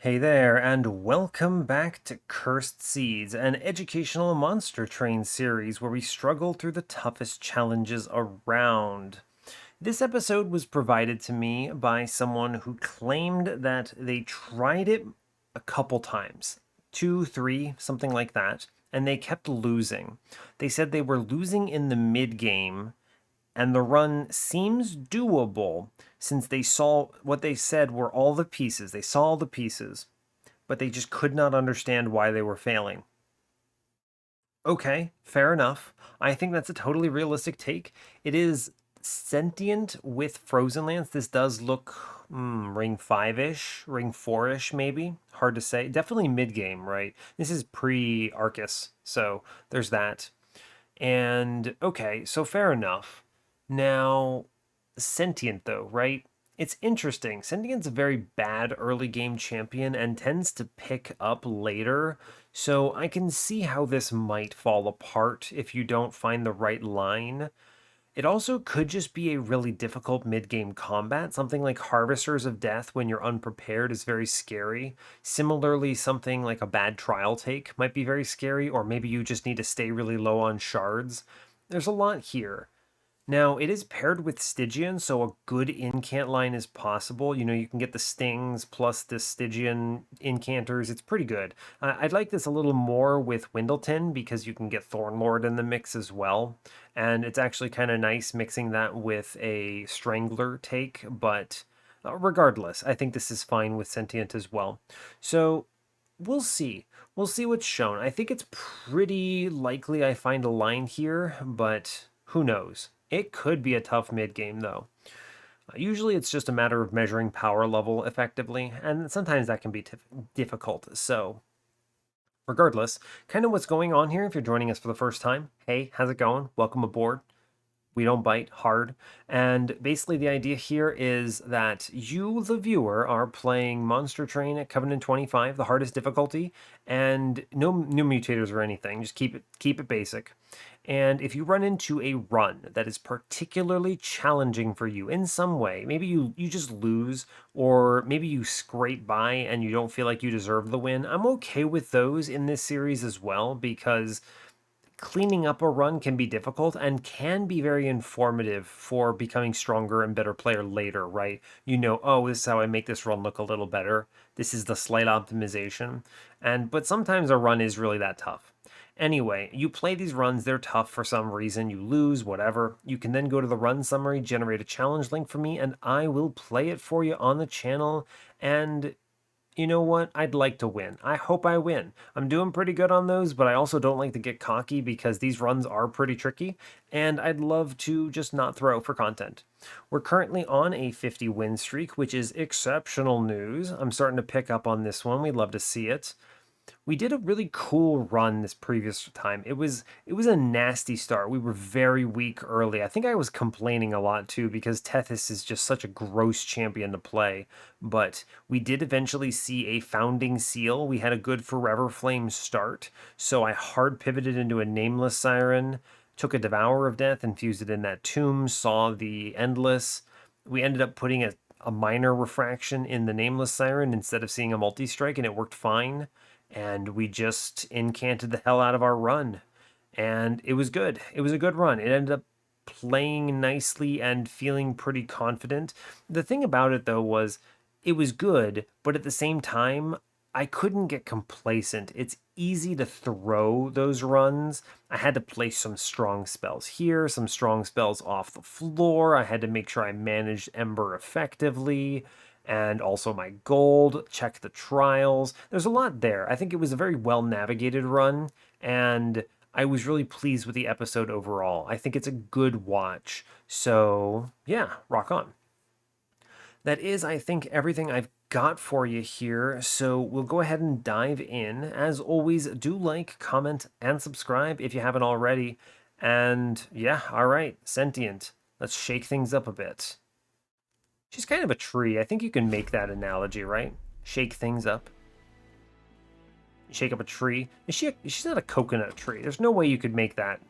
Hey there, and welcome back to Cursed Seeds, an educational monster train series where we struggle through the toughest challenges around. This episode was provided to me by someone who claimed that they tried it a couple times, two, three, something like that, and they kept losing. They said they were losing in the mid game and the run seems doable since they saw what they said were all the pieces. They saw all the pieces, but they just could not understand why they were failing. Okay, fair enough. I think that's a totally realistic take. It is sentient with Frozen Lands. This does look ring 5-ish, ring 4-ish maybe. Hard to say. Definitely mid-game, right? This is pre-Arcus, so there's that. And okay, so fair enough. Now, Sentient though, right? It's interesting. Sentient's a very bad early game champion and tends to pick up later, so I can see how this might fall apart if you don't find the right line. It also could just be a really difficult mid-game combat. Something like Harvesters of Death when you're unprepared is very scary. Similarly, something like a bad trial take might be very scary, or maybe you just need to stay really low on shards. There's a lot here. Now, it is paired with Stygian, so a good incant line is possible. You can get the stings plus the Stygian incanters. It's pretty good. I'd like this a little more with Windleton because you can get Thornlord in the mix as well. And it's actually kind of nice mixing that with a Strangler take, but regardless, I think this is fine with Sentient as well. So we'll see. We'll see what's shown. I think it's pretty likely I find a line here, but who knows? It could be a tough mid game, though. Usually it's just a matter of measuring power level effectively, and sometimes that can be difficult. So, regardless, kind of what's going on here, if you're joining us for the first time, hey, how's it going? Welcome aboard. We don't bite hard. And basically, the idea here is that you, the viewer, are playing Monster Train at Covenant 25, the hardest difficulty, and no new mutators or anything. Just keep it basic. And if you run into a run that is particularly challenging for you in some way, maybe you just lose, or maybe you scrape by and you don't feel like you deserve the win, I'm okay with those in this series as well, because cleaning up a run can be difficult and can be very informative for becoming stronger and better player later, right? Oh, this is how I make this run look a little better. This is the slight optimization. But sometimes a run is really that tough. Anyway, you play these runs, they're tough for some reason, you lose, whatever. You can then go to the run summary, generate a challenge link for me, and I will play it for you on the channel. And you know what? I'd like to win. I hope I win. I'm doing pretty good on those, but I also don't like to get cocky because these runs are pretty tricky, and I'd love to just not throw for content. We're currently on a 50 win streak, which is exceptional news. I'm starting to pick up on this one. We'd love to see it. We did a really cool run this previous time. It was a nasty start. We were very weak early. I think I was complaining a lot too because Tethys is just such a gross champion to play. But we did eventually see a founding seal. We had a good Forever Flame start. So I hard pivoted into a Nameless Siren, took a Devourer of Death, infused it in that tomb, saw the Endless. We ended up putting a minor refraction in the Nameless Siren instead of seeing a multi-strike, and it worked fine. And we just incanted the hell out of our run. And it was good. It was a good run. It ended up playing nicely and feeling pretty confident. The thing about it, though, was it was good, but at the same time, I couldn't get complacent. It's easy to throw those runs. I had to place some strong spells here, some strong spells off the floor. I had to make sure I managed Ember effectively and also my gold, check the trials. There's a lot there. I think it was a very well navigated run, and I was really pleased with the episode overall. I think it's a good watch. So, yeah, rock on. That is, I think, everything I've got for you here. So we'll go ahead and dive in. As always, do like, comment, and subscribe if you haven't already. And yeah, all right, Sentient. Let's shake things up a bit. She's kind of a tree. I think you can make that analogy, right? Shake things up. Shake up a tree. She's not a coconut tree. There's no way you could make that.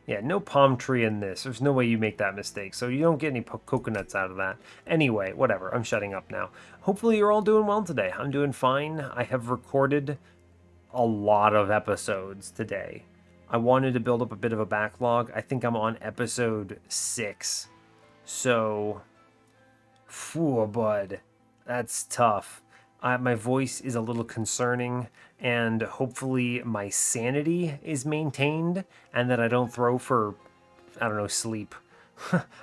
Yeah, no palm tree in this. There's no way you make that mistake. So you don't get any coconuts out of that. Anyway, whatever. I'm shutting up now. Hopefully you're all doing well today. I'm doing fine. I have recorded a lot of episodes today. I wanted to build up a bit of a backlog. I think I'm on episode 6. So, phew, bud. That's tough. My voice is a little concerning, and hopefully my sanity is maintained and that I don't throw for, I don't know, sleep.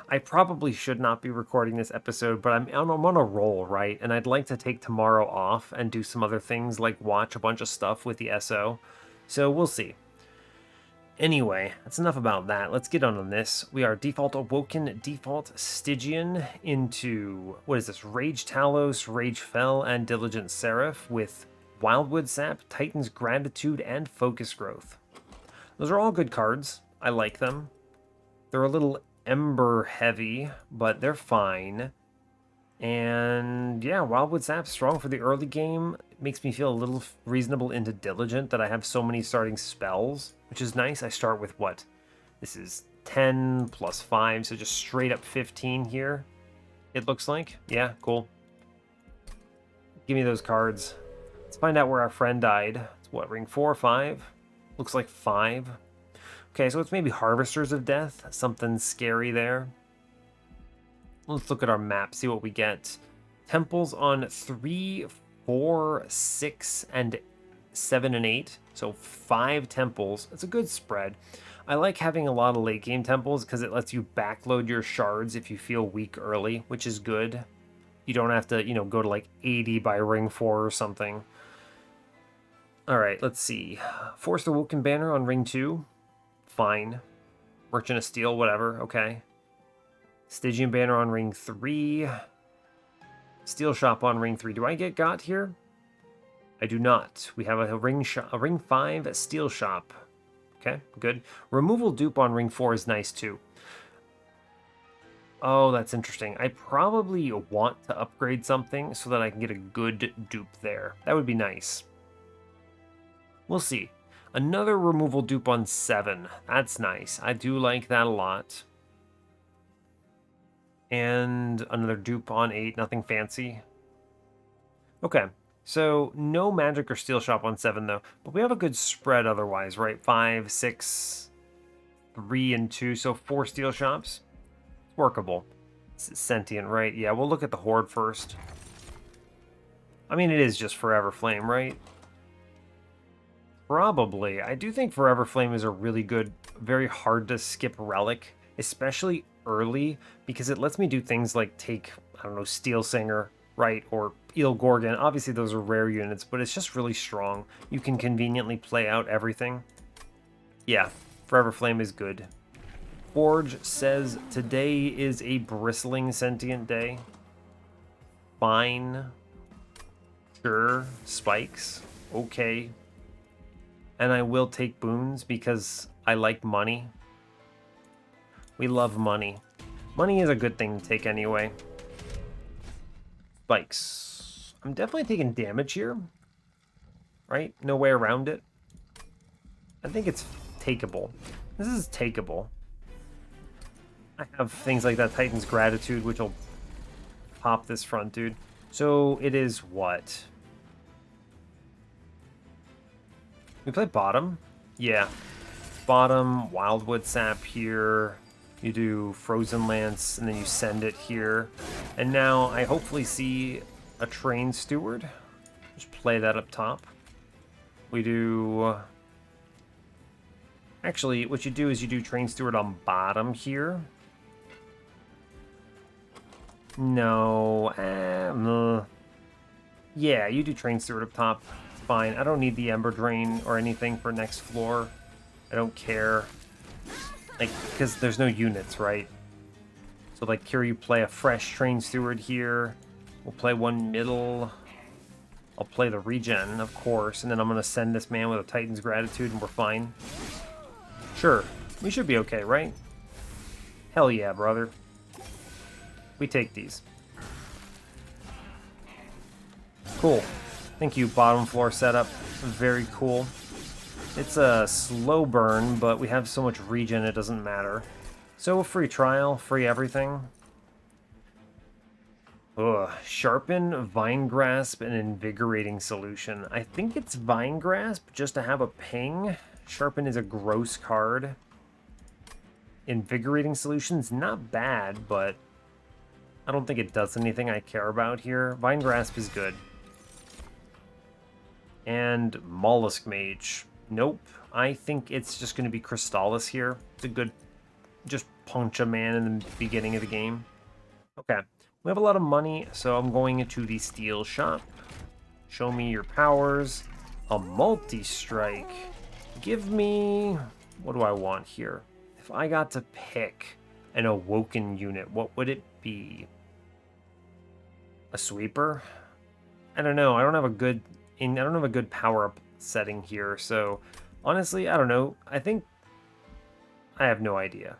I probably should not be recording this episode, but I'm on a roll, right? And I'd like to take tomorrow off and do some other things like watch a bunch of stuff with the SO. So we'll see. Anyway, that's enough about that. Let's get on this. We are default Awoken, default Stygian into, what is this, Rage Talos, Rage Fell, and Diligent Seraph with Wildwood Sap, Titan's Gratitude, and Focus Growth. Those are all good cards. I like them. They're a little Ember heavy, but they're fine. And yeah, Wildwood Sap's strong for the early game. It makes me feel a little reasonable into Diligent that I have so many starting spells, which is nice. I start with what? This is 10 plus 5, so just straight up 15 here, it looks like. Yeah, cool. Give me those cards. Let's find out where our friend died. It's what, ring 4 or 5? Looks like 5. Okay, so it's maybe Harvesters of Death. Something scary there. Let's look at our map, see what we get. Temples on 3, 4, 6, and 7, and 8. So 5 temples. It's a good spread. I like having a lot of late game temples because it lets you backload your shards if you feel weak early, which is good. You don't have to, go to like 80 by ring 4 or something. Alright, let's see. Forced Awoken banner on ring 2. Fine. Merchant of Steel, whatever, okay. Stygian banner on ring 3. Steel shop on ring 3. Do I get got here? I do not. We have a ring 5 steel shop. Okay, good. Removal dupe on ring 4 is nice too. Oh, that's interesting. I probably want to upgrade something so that I can get a good dupe there. That would be nice. We'll see. Another removal dupe on 7. That's nice. I do like that a lot. And another dupe on 8, nothing fancy. Okay, so no magic or steel shop on 7 though, but we have a good spread otherwise, right? 5, 6, 3, and 2, so 4 steel shops. It's workable. It's sentient, right? Yeah, we'll look at the Horde first. I mean, it is just Forever Flame, right? Probably. I do think Forever Flame is a really good, very hard to skip relic, especially early, because it lets me do things like take, I don't know, Steel Singer, right, or Eel Gorgon. Obviously those are rare units, but it's just really strong. You can conveniently play out everything. Yeah, Forever Flame is good. Forge says today is a bristling sentient day. Fine. Sure. Spikes. Okay. And I will take boons because I like money. We love money. Money is a good thing to take anyway. Spikes. I'm definitely taking damage here. Right? No way around it. I think it's takeable. This is takeable. I have things like that Titan's Gratitude, which will pop this front dude. So it is what? We play bottom? Yeah. Bottom, Wildwood Sap here. You do Frozen Lance, and then you send it here. And now I hopefully see a Train Steward. Just play that up top. We do... Actually, what you do is you do Train Steward on bottom here. No. Yeah, you do Train Steward up top. It's fine. I don't need the Ember Drain or anything for next floor. I don't care. Like, because there's no units, right? So, like, here you play a fresh Train Steward here. We'll play one middle. I'll play the regen, of course. And then I'm going to send this man with a Titan's Gratitude and we're fine. Sure. We should be okay, right? Hell yeah, brother. We take these. Cool. Thank you, bottom floor setup. Very cool. It's a slow burn, but we have so much regen it doesn't matter. So a free trial, free everything. Ugh, Sharpen, Vine Grasp, and Invigorating Solution. I think it's Vine Grasp just to have a ping. Sharpen is a gross card. Invigorating Solution's not bad, but I don't think it does anything I care about here. Vine Grasp is good. And Mollusk Mage. Nope. I think it's just going to be Crystallis here. It's a good... just punch a man in the beginning of the game. Okay. We have a lot of money, so I'm going into the Steel Shop. Show me your powers. A multi-strike. Give me... what do I want here? If I got to pick an Awoken unit, what would it be? A sweeper? I don't know. I don't have a good power-up setting here, so honestly, I don't know. I think I have no idea.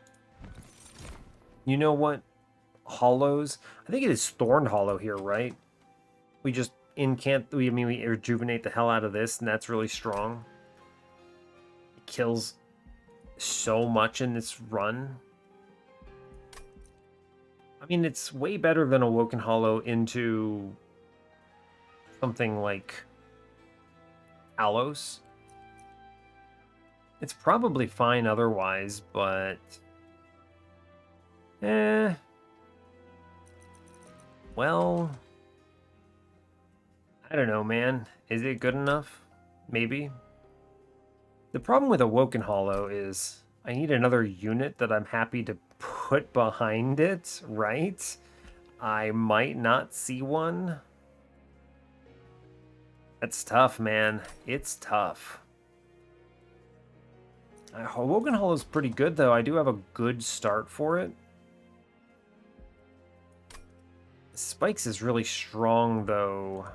You know what? Hollows. I think it is Thorn Hollow here, right? We just we rejuvenate the hell out of this, and that's really strong. It kills so much in this run. I mean, it's way better than Awoken Hollow into something like Alos. It's probably fine otherwise, but well, I don't know, man. Is it good enough? Maybe. The problem with Awoken Hollow is I need another unit that I'm happy to put behind it, right? I might not see one. That's tough, man. It's tough. Awoken Hollow is pretty good, though. I do have a good start for it. Spikes is really strong, though.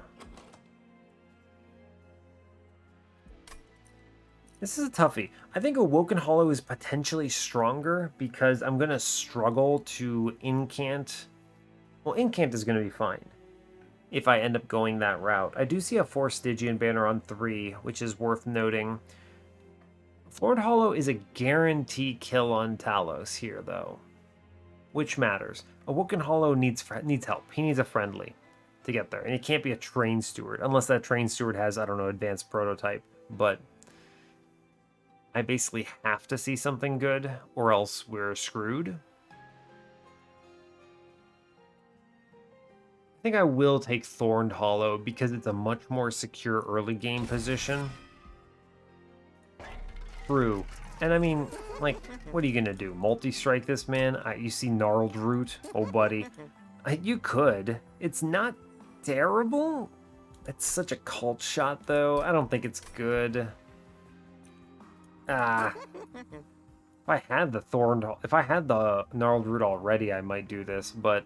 This is a toughie. I think Awoken Hollow is potentially stronger because I'm going to struggle to incant. Well, incant is going to be fine if I end up going that route. I do see a 4 Stygian banner on 3, which is worth noting. Thorn Hollow is a guarantee kill on Talos here, though, which matters. Awoken Hollow needs help. He needs a friendly to get there, and it can't be a Train Steward, unless that Train Steward has, I don't know, advanced prototype, but I basically have to see something good, or else we're screwed. I think I will take Thorned Hollow because it's a much more secure early game position. True. And I mean, like, what are you gonna do? Multi-strike this man? You see Gnarled Root? Oh, buddy. You could. It's not terrible. It's such a cult shot, though. I don't think it's good. If I had the Gnarled Root already, I might do this, but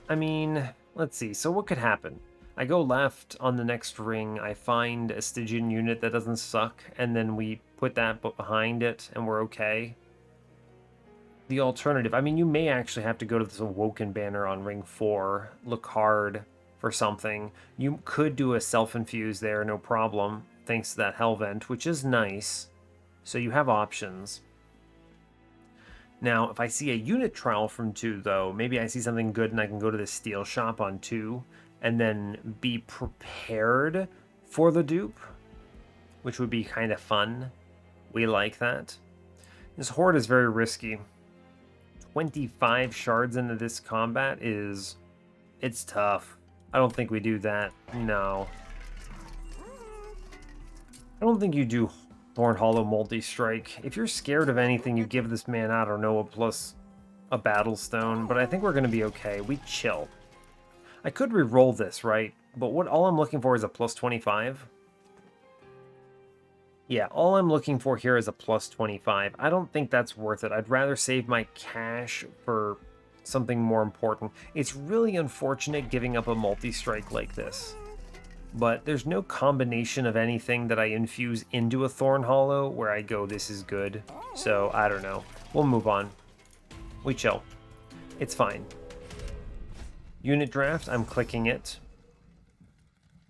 I mean, let's see. So what could happen? I go left on the next ring, I find a Stygian unit that doesn't suck, and then we put that behind it, and we're okay. The alternative, I mean, you may actually have to go to this Awoken banner on ring 4, look hard for something. You could do a self-infuse there, no problem, thanks to that Hellvent, which is nice. So you have options. Now, if I see a unit trial from 2, though, maybe I see something good and I can go to the Steel Shop on 2 and then be prepared for the dupe, which would be kind of fun. We like that. This Horde is very risky. 25 shards into this combat it's tough. I don't think we do that. No. I don't think you do Thorn Hollow multi-strike. If you're scared of anything, you give this man, I don't know, a battle stone, but I think we're going to be okay. We chill. I could re-roll this, right? But all I'm looking for is a plus 25. Yeah, all I'm looking for here is a plus 25. I don't think that's worth it. I'd rather save my cash for something more important. It's really unfortunate giving up a multi-strike like this. But there's no combination of anything that I infuse into a Thorn Hollow where I go, this is good. So, I don't know. We'll move on. We chill. It's fine. Unit draft, I'm clicking it.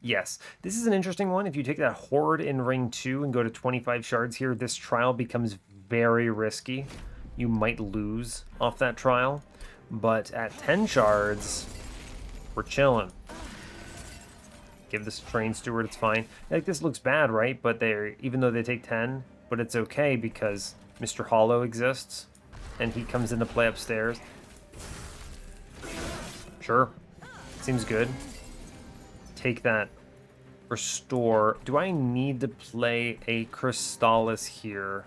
Yes, this is an interesting one. If you take that Horde in Ring 2 and go to 25 shards here, this trial becomes very risky. You might lose off that trial. But at 10 shards, we're chilling. Give this Train Steward, it's fine. Like, this looks bad, right? But they're, even though they take 10, but it's okay because Mr. Hollow exists. And he comes into play upstairs. Sure. Seems good. Take that. Restore. Do I need to play a Crystallis here?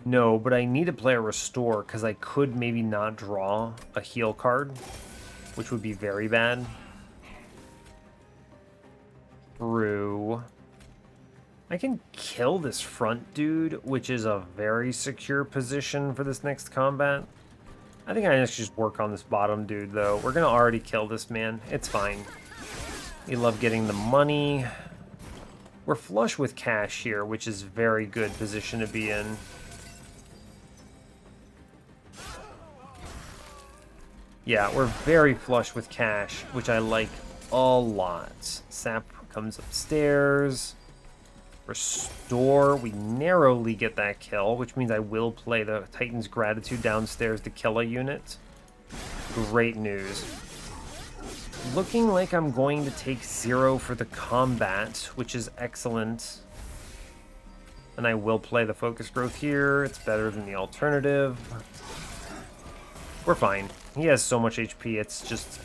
No, but I need to play a Restore because I could maybe not draw a heal card, which would be very bad. True. I can kill this front dude, which is a very secure position for this next combat. I think I should just work on this bottom dude, though. We're going to already kill this man. It's fine. We love getting the money. We're flush with cash here, which is a very good position to be in. Yeah, we're very flush with cash, which I like a lot. Sap comes upstairs. Restore. We narrowly get that kill, which means I will play the Titan's Gratitude downstairs to kill a unit. Great news. Looking like I'm going to take 0 for the combat, which is excellent. And I will play the focus growth here. It's better than the alternative. We're fine. He has so much HP, it's just...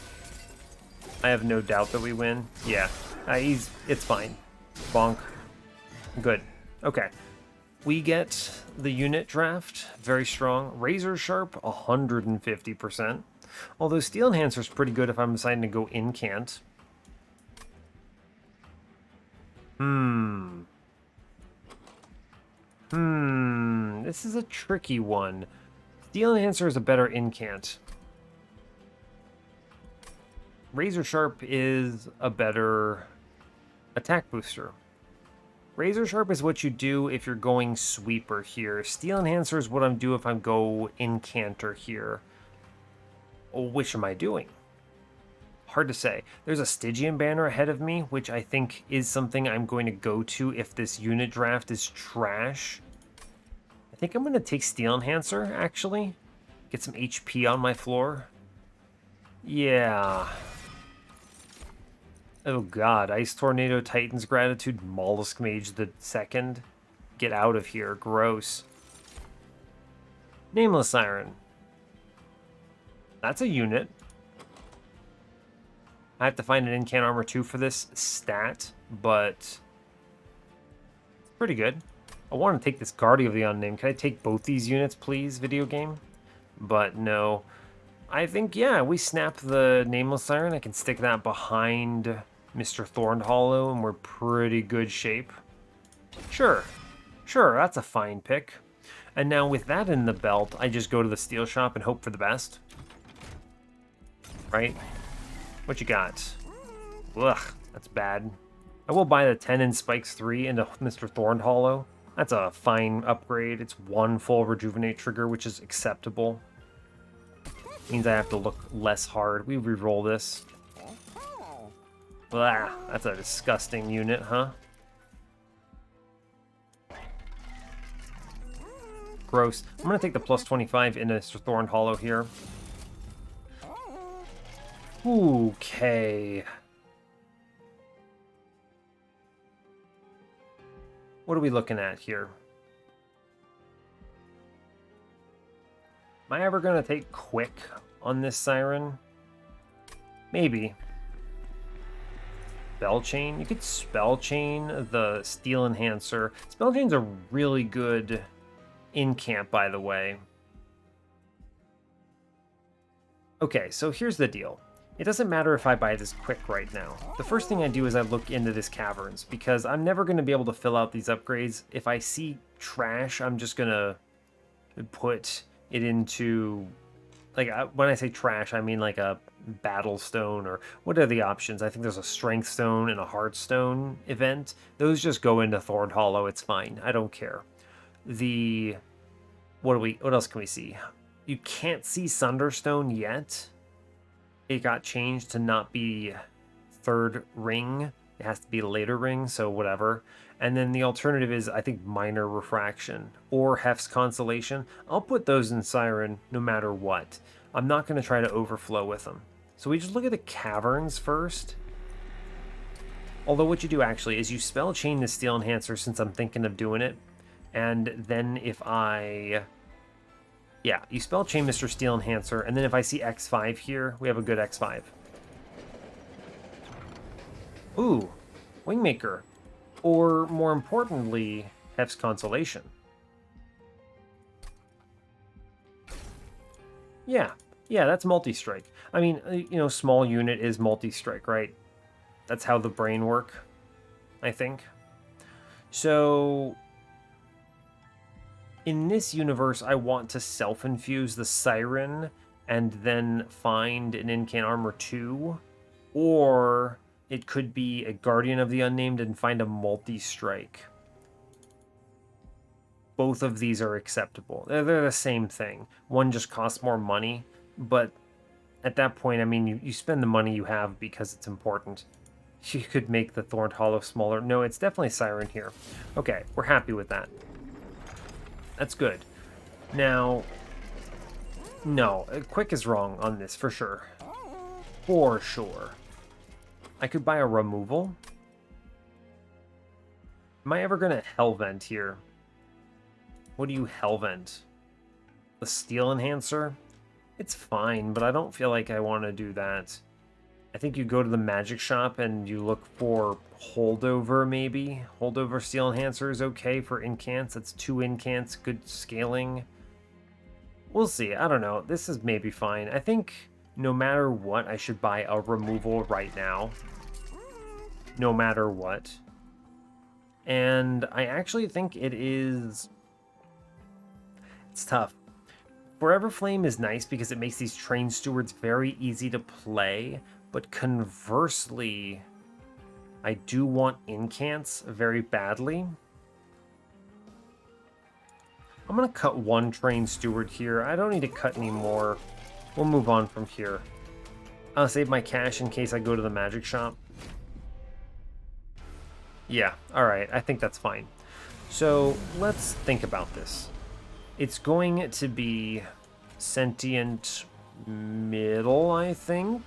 I have no doubt that we win. Yeah, it's fine. Bonk. Good. Okay. We get the unit draft. Very strong. Razor Sharp, 150%. Although Steel Enhancer is pretty good if I'm deciding to go incant. This is a tricky one. Steel Enhancer is a better incant. Razor Sharp is a better attack booster. Razor Sharp is what you do if you're going sweeper here. Steel Enhancer is what I'm doing if I'm go incanter here. Which am I doing? Hard to say. There's a Stygian banner ahead of me, which I think is something I'm going to go to if this unit draft is trash. I think I'm going to take Steel Enhancer, actually. Get some HP on my floor. Yeah. Oh god, Ice Tornado, Titan's Gratitude, Mollusk Mage the second. Get out of here, gross. Nameless Siren. That's a unit. I have to find an incant armor 2 for this stat, but it's pretty good. I want to take this Guardian of the Unnamed. Can I take both these units, please, video game? But no. I think, yeah, we snap the Nameless Siren. I can stick that behind Mr. Thorned Hollow, and we're pretty good shape. Sure. Sure, that's a fine pick. And now with that in the belt, I just go to the steel shop and hope for the best. Right? What you got? Ugh, that's bad. I will buy the 10 in Spikes 3 into Mr. Thorned Hollow. That's a fine upgrade. It's 1 full Rejuvenate trigger, which is acceptable. Means I have to look less hard. We reroll this. Blah, that's a disgusting unit, huh? Gross. I'm going to take the plus 25 into Mr. Thorned Hollow here. Okay. What are we looking at here? Am I ever going to take quick on this Siren? Maybe. Spell Chain? You could Spell Chain the Steel Enhancer. Spell Chain's a really good incant, by the way. Okay, so here's the deal. It doesn't matter if I buy this quick right now. The first thing I do is I look into this Caverns, because I'm never going to be able to fill out these upgrades. If I see trash, I'm just going to put it into... Like, when I say trash, I mean like a Battle Stone, or what are the options? I think there's a Strength Stone and a Heart Stone event. Those just go into Thorned Hollow. It's fine. I don't care. What else can we see? You can't see Sunderstone yet. It got changed to not be third ring. It has to be a later ring, so whatever. And then the alternative is, I think, Minor Refraction or Hef's Consolation. I'll put those in Siren no matter what. I'm not going to try to overflow with them. So we just look at the caverns first. Although what you do actually is you spell chain the Steel Enhancer, since I'm thinking of doing it. And then if I... Yeah, you spell chain Mr. Steel Enhancer, and then if I see X5 here, we have a good X5. Ooh, Wingmaker. Or, more importantly, Hef's Consolation. Yeah, that's multi-strike. I mean, you know, small unit is multi-strike, right? That's how the brain work, I think. So, in this universe, I want to self-infuse the Siren and then find an Incant Armor 2, or it could be a Guardian of the Unnamed and find a multi-strike. Both of these are acceptable. They're the same thing. One just costs more money, but at that point, I mean, you spend the money you have because it's important. You could make the Thorned Hollow smaller. No, it's definitely Siren here. Okay, we're happy with that. That's good. Now, no, Quick is wrong on this for sure. For sure. I could buy a removal. Am I ever going to Hellvent here? What do you Hellvent? The Steel Enhancer? It's fine, but I don't feel like I want to do that. I think you go to the magic shop and you look for Holdover, maybe. Holdover Steel Enhancer is okay for incants. That's 2 incants, good scaling. We'll see. I don't know. This is maybe fine. I think no matter what, I should buy a removal right now. No matter what. And I actually think it is... It's tough. Forever Flame is nice because it makes these Train Stewards very easy to play, but conversely, I do want incants very badly. I'm going to cut 1 Train Steward here. I don't need to cut any more. We'll move on from here. I'll save my cash in case I go to the magic shop. Yeah, alright, I think that's fine. So, let's think about this. It's going to be Sentient middle, I think.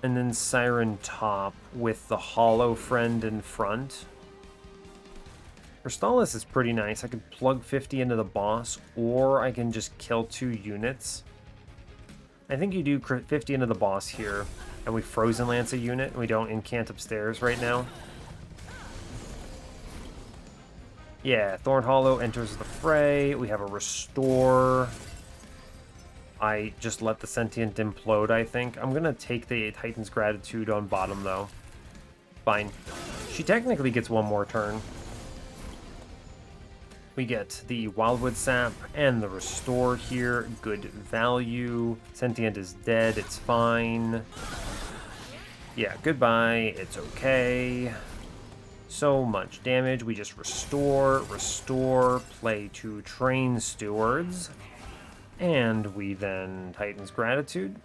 And then Siren top with the Hollow Friend in front. Crystallis is pretty nice. I could plug 50 into the boss, or I can just kill 2 units. I think you do 50 into the boss here, and we Frozen Lance a unit, and we don't incant upstairs right now. Yeah, Thorn Hollow enters the fray. We have a Restore. I just let the Sentient implode, I think. I'm going to take the Titan's Gratitude on bottom, though. Fine. She technically gets 1 more turn. We get the Wildwood Sap and the Restore here. Good value. Sentient is dead. It's fine. Yeah, goodbye. It's okay. So much damage. We just restore, play 2 Train Stewards. And we then Titan's Gratitude.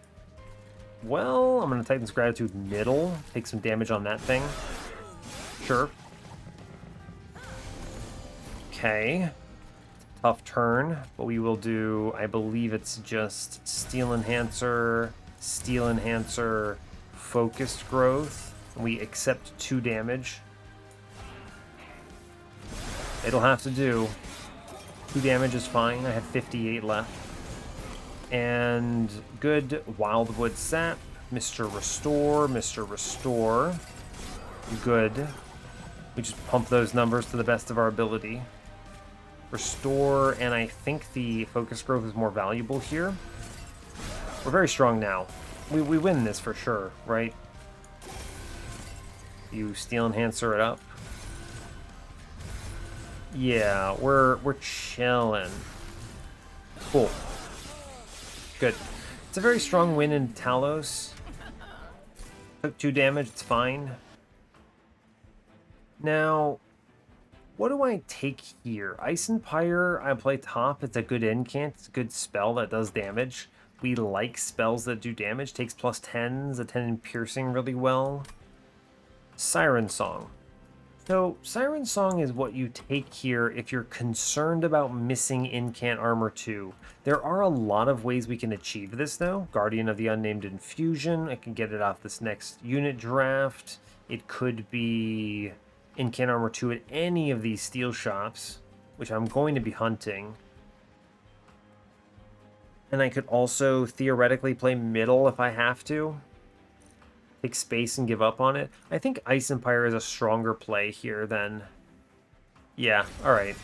Well, I'm going to Titan's Gratitude middle. Take some damage on that thing. Sure. Okay. Tough turn, but we will do, I believe it's just Steel Enhancer, Focused Growth. We accept 2 damage. It'll have to do. 2 damage is fine. I have 58 left. And good Wildwood Sap. Mr. Restore. Good. We just pump those numbers to the best of our ability. Restore, and I think the Focus Growth is more valuable here. We're very strong now. We win this for sure, right? You Steel Enhancer it up. Yeah, we're chilling. Cool. Good. It's a very strong win in Talos. Took 2 damage, it's fine. Now, what do I take here? Ice and Pyre, I play top. It's a good incant. It's a good spell that does damage. We like spells that do damage. Takes plus 10s, a 10 in piercing really well. Siren Song. So, Siren Song is what you take here if you're concerned about missing Incant Armor 2. There are a lot of ways we can achieve this, though. Guardian of the Unnamed Infusion. I can get it off this next unit draft. It could be Incant Armor 2 at any of these steel shops, which I'm going to be hunting. And I could also theoretically play middle if I have to. Take space and give up on it. I think Ice Empire is a stronger play here than... Yeah, alright.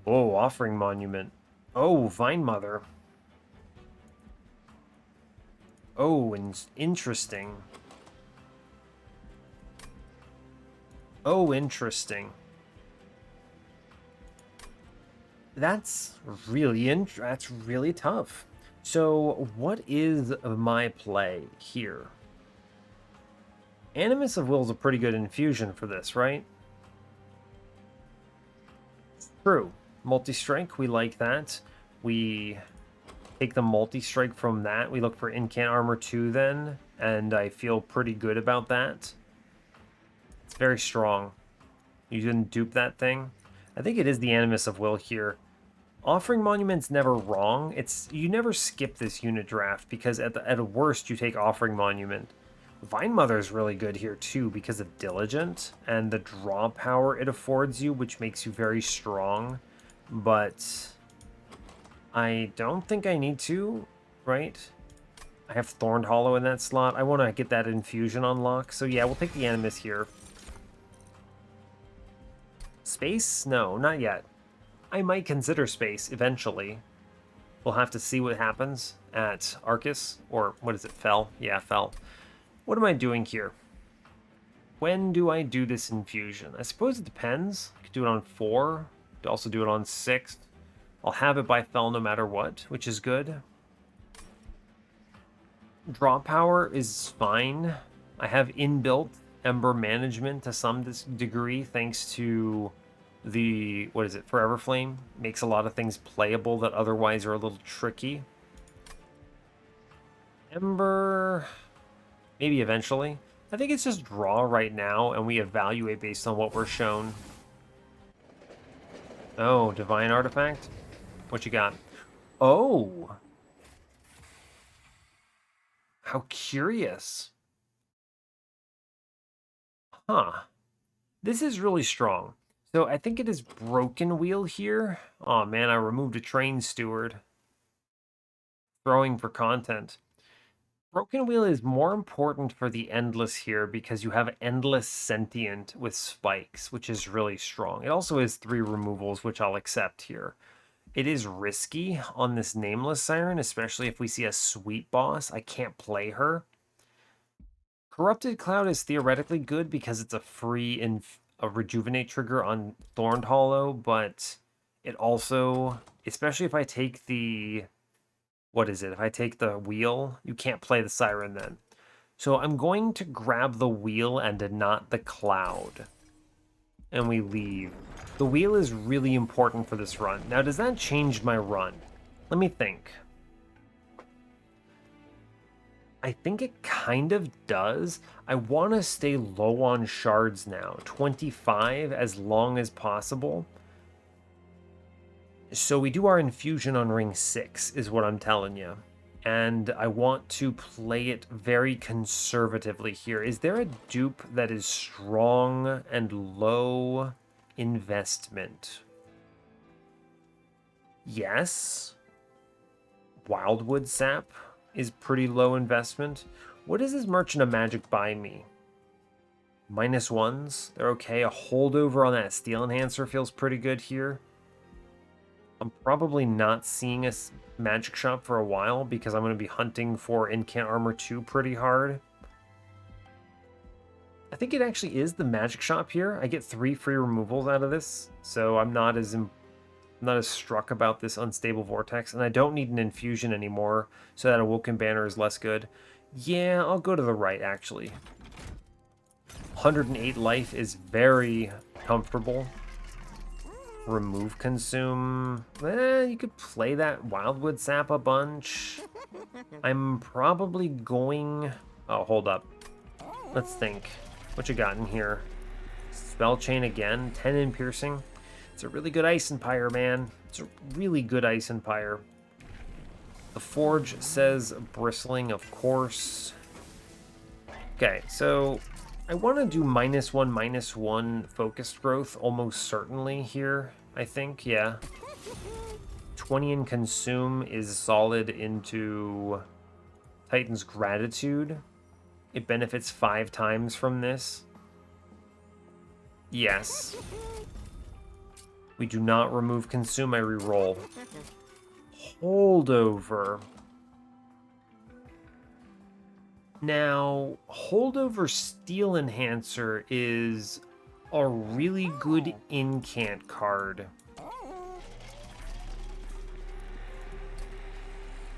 Oh, Offering Monument. Oh, Vine Mother. Oh, interesting. Oh, interesting. That's really tough. So, what is my play here? Animus of Will is a pretty good infusion for this, right? True. Multi-strike, we like that. We take the multi-strike from that. We look for Incant Armor 2 then, and I feel pretty good about that. It's very strong. You didn't dupe that thing. I think it is the Animus of Will here. Offering Monument's never wrong. You never skip this unit draft because at worst you take Offering Monument. Vine Mother's really good here too because of Diligent and the draw power it affords you, which makes you very strong. But I don't think I need to, right? I have Thorned Hollow in that slot. I want to get that infusion on lock. So yeah, we'll take the Animus here. Space? No, not yet. I might consider space eventually. We'll have to see what happens at Arcus, or what is it, Fel? Yeah, Fel. What am I doing here? When do I do this infusion? I suppose it depends. I could do it on 4. Could also do it on 6. I'll have it by Fel no matter what, which is good. Draw power is fine. I have inbuilt Ember management to some degree thanks to the, what is it, Forever Flame. Makes a lot of things playable that otherwise are a little tricky. Ember, maybe eventually. I think it's just draw right now, and we evaluate based on what we're shown. Oh, Divine Artifact? What you got? Oh! How curious. Huh. This is really strong. So I think it is Broken Wheel here. Oh man, I removed a Train Steward. Throwing for content. Broken Wheel is more important for the Endless here because you have Endless Sentient with spikes, which is really strong. It also has 3 removals, which I'll accept here. It is risky on this Nameless Siren, especially if we see a sweet boss. I can't play her. Corrupted Cloud is theoretically good because it's a free a rejuvenate trigger on Thorned Hollow, but it also, especially if I take the, what is it? If I take the wheel, you can't play the Siren then. So I'm going to grab the wheel and not the cloud. And we leave. The wheel is really important for this run. Now, does that change my run? Let me think. I think it kind of does. I want to stay low on shards now. 25 as long as possible. So we do our infusion on ring 6 is what I'm telling you. And I want to play it very conservatively here. Is there a dupe that is strong and low investment? Yes. Wildwood Sap is pretty low investment. What does this Merchant of Magic buy me? -1s? They're okay. A holdover on that Steel Enhancer feels pretty good here. I'm probably not seeing a magic shop for a while because I'm going to be hunting for Incant Armor 2 pretty hard. I think it actually is the magic shop here. I get 3 free removals out of this, so I'm not as struck about this Unstable Vortex, and I don't need an infusion anymore, so that Awoken banner is less good. Yeah, I'll go to the right, actually. 108 life is very comfortable. remove consume. You could play that Wildwood Sap a bunch. I'm probably going... Oh, hold up. Let's think. What you got in here? Spell Chain again. 10 in Piercing. It's a really good Ice Empire, man. It's a really good Ice Empire. The Forge says Bristling, of course. Okay, so I want to do -1/-1 focused growth almost certainly here, I think, yeah. 20 in Consume is solid into Titan's Gratitude. It benefits 5 times from this. Yes. We do not remove Consume, I reroll. Holdover. Now, Holdover Steel Enhancer is a really good incant card.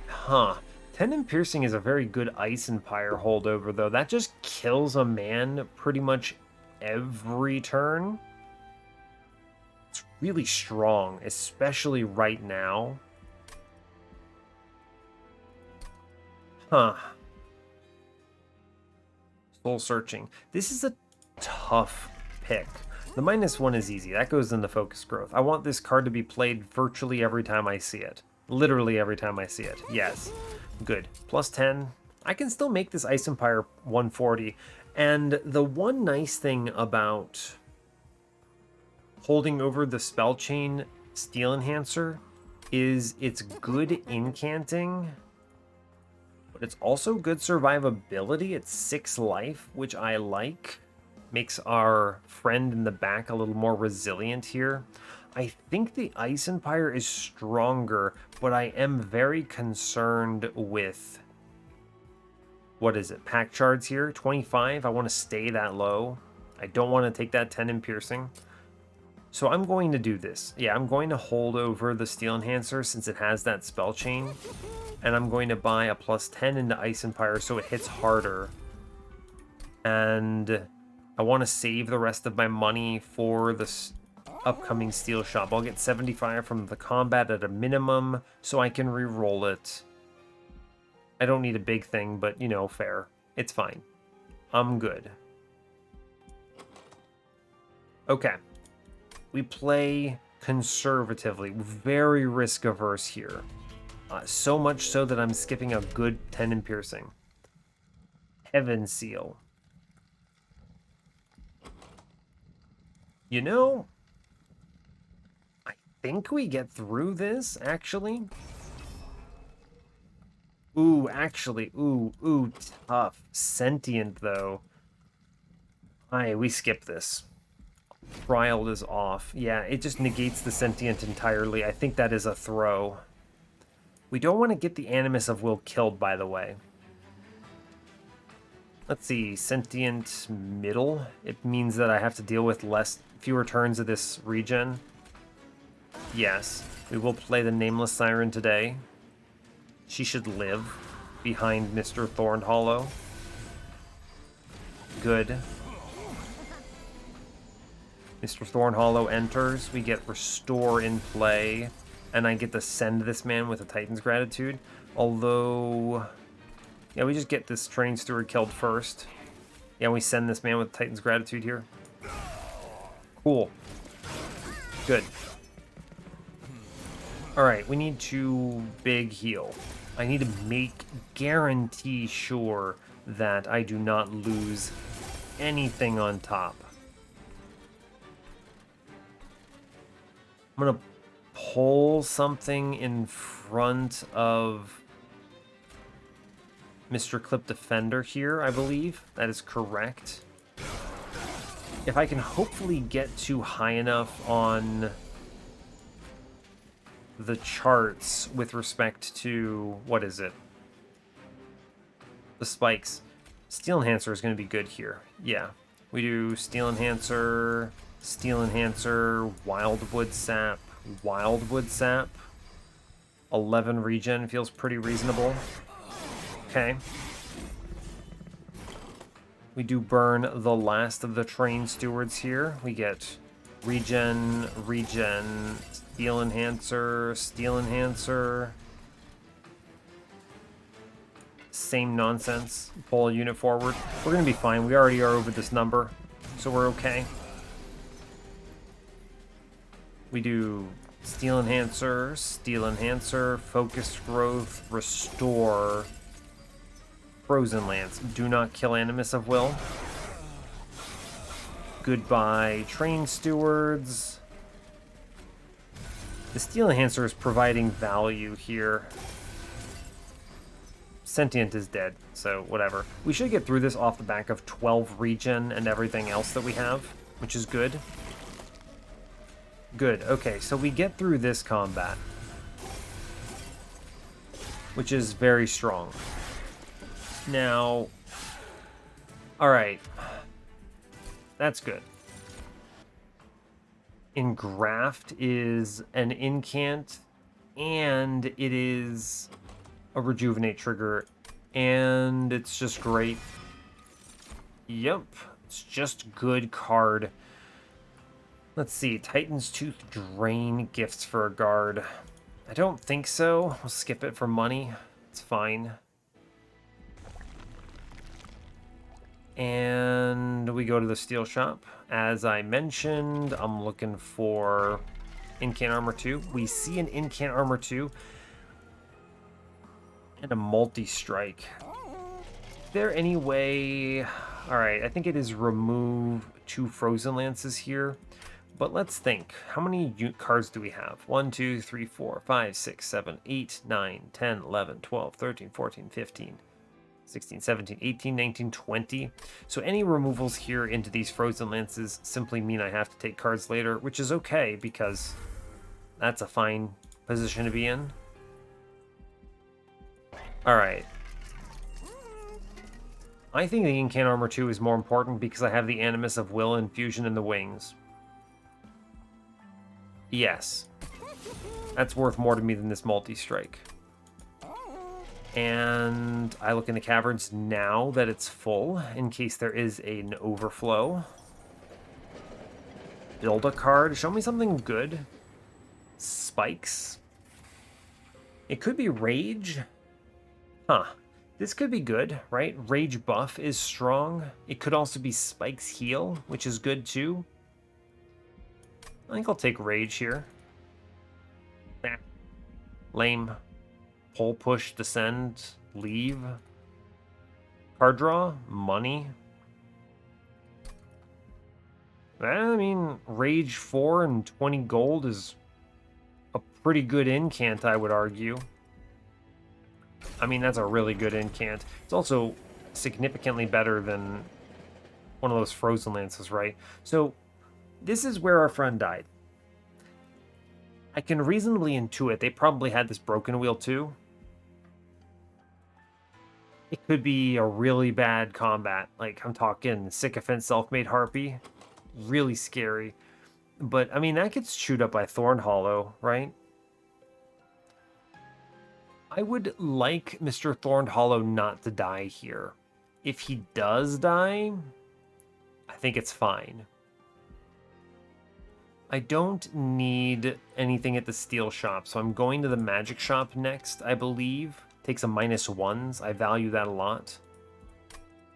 Huh. 10 in Piercing is a very good Ice Empire holdover, though. That just kills a man pretty much every turn. It's really strong, especially right now. Huh. Soul Searching. This is a tough pick. The -1 is easy. That goes into focus growth. I want this card to be played virtually every time I see it. Literally every time I see it. Yes. Good. +10. I can still make this Ice Empire 140. And the one nice thing about holding over the Spell Chain Steel Enhancer is it's good incanting, but it's also good survivability. It's 6 life, which I like. Makes our friend in the back a little more resilient here. I think the Ice Empire is stronger, but I am very concerned with... What is it? Pack shards here? 25. I want to stay that low. I don't want to take that 10 in Piercing. So I'm going to do this. Yeah, I'm going to hold over the Steel Enhancer since it has that Spell Chain. And I'm going to buy a +10 into Ice Empire so it hits harder. And I want to save the rest of my money for the upcoming Steel Shop. I'll get 75 from the combat at a minimum so I can re-roll it. I don't need a big thing, but, you know, fair. It's fine. I'm good. Okay. We play conservatively. Very risk-averse here. So much so that I'm skipping a good 10 in Piercing. Heaven Seal. You know, I think we get through this, actually. Ooh, actually, ooh, tough. Sentient, though. Aye, we skip this. Trial is off. Yeah, it just negates the Sentient entirely. I think that is a throw. We don't want to get the Animus of Will killed, by the way. Let's see, Sentient middle. It means that I have to deal with fewer turns of this regen. Yes, we will play the Nameless Siren today. She should live behind Mr. Thornhollow. Good. Mr. Thornhollow enters. We get Restore in play. And I get to send this man with a Titan's Gratitude. Although... Yeah, we just get this Training Steward killed first. Yeah, we send this man with Titan's Gratitude here. Cool. Good. Alright, we need to big heal. I need to guarantee sure that I do not lose anything on top. I'm gonna pull something in front of Mr. Clip Defender here, I believe. That is correct. If I can hopefully get to high enough on the charts with respect to, what is it? The spikes. Steel Enhancer is going to be good here. Yeah. We do Steel Enhancer, Wildwood Sap, 11 regen feels pretty reasonable. Okay. We do burn the last of the Train Stewards here. We get Regen, regen, steel enhancer, steel enhancer. Same nonsense. Pull a unit forward. We're gonna be fine. We already are over this number, so we're okay. We do steel enhancer, focused growth, restore, frozen lance. Do not kill Animus of Will. Goodbye, train stewards. The steel enhancer is providing value here. Sentient is dead, so whatever. We should get through this off the back of 12 regen and everything else that we have, which is good. Good, okay, so we get through this combat, which is very strong. Now, alright, that's good. Engraft is an incant, and it is a rejuvenate trigger, and it's just great. Yep, it's just good card. Let's see, Titan's Tooth Drain gifts for a guard. I don't think so. We'll skip it for money. It's fine. And we go to the steel shop. As I mentioned, I'm looking for Incant Armor 2. We see an Incant Armor 2. And a multi-strike. Is there any way... Alright, I think it is remove 2 Frozen Lances here. But let's think. How many cards do we have? 1, 2, 3, 4, 5, 6, 7, 8, 9, 10, 11, 12, 13, 14, 15, 16, 17, 18, 19, 20. So any removals here into these Frozen Lances simply mean I have to take cards later, which is okay because that's a fine position to be in. Alright. I think the Incant Armor 2 is more important because I have the Animus of Will and Fusion in the wings. Yes. That's worth more to me than this multi-strike. And I look in the caverns now that it's full, in case there is an overflow. Build a card. Show me something good. Spikes. It could be Rage. Huh. This could be good, right? Rage buff is strong. It could also be Spike's heal, which is good too. I think I'll take Rage here. Nah. Lame. Pull, push, descend, leave. Card draw, money. I mean, Rage 4 and 20 gold is a pretty good incant, I would argue. I mean, that's a really good incant. It's also significantly better than one of those Frozen Lances, right? So, this is where our friend died. I can reasonably intuit they probably had this broken wheel too. It could be a really bad combat. Like, I'm talking Sycophant, Self-Made Harpy. Really scary. But, I mean, that gets chewed up by Thorn Hollow, right? I would like Mr. Thorn Hollow not to die here. If he does die, I think it's fine. I don't need anything at the steel shop, so I'm going to the magic shop next, I believe. Takes a -1s. I value that a lot.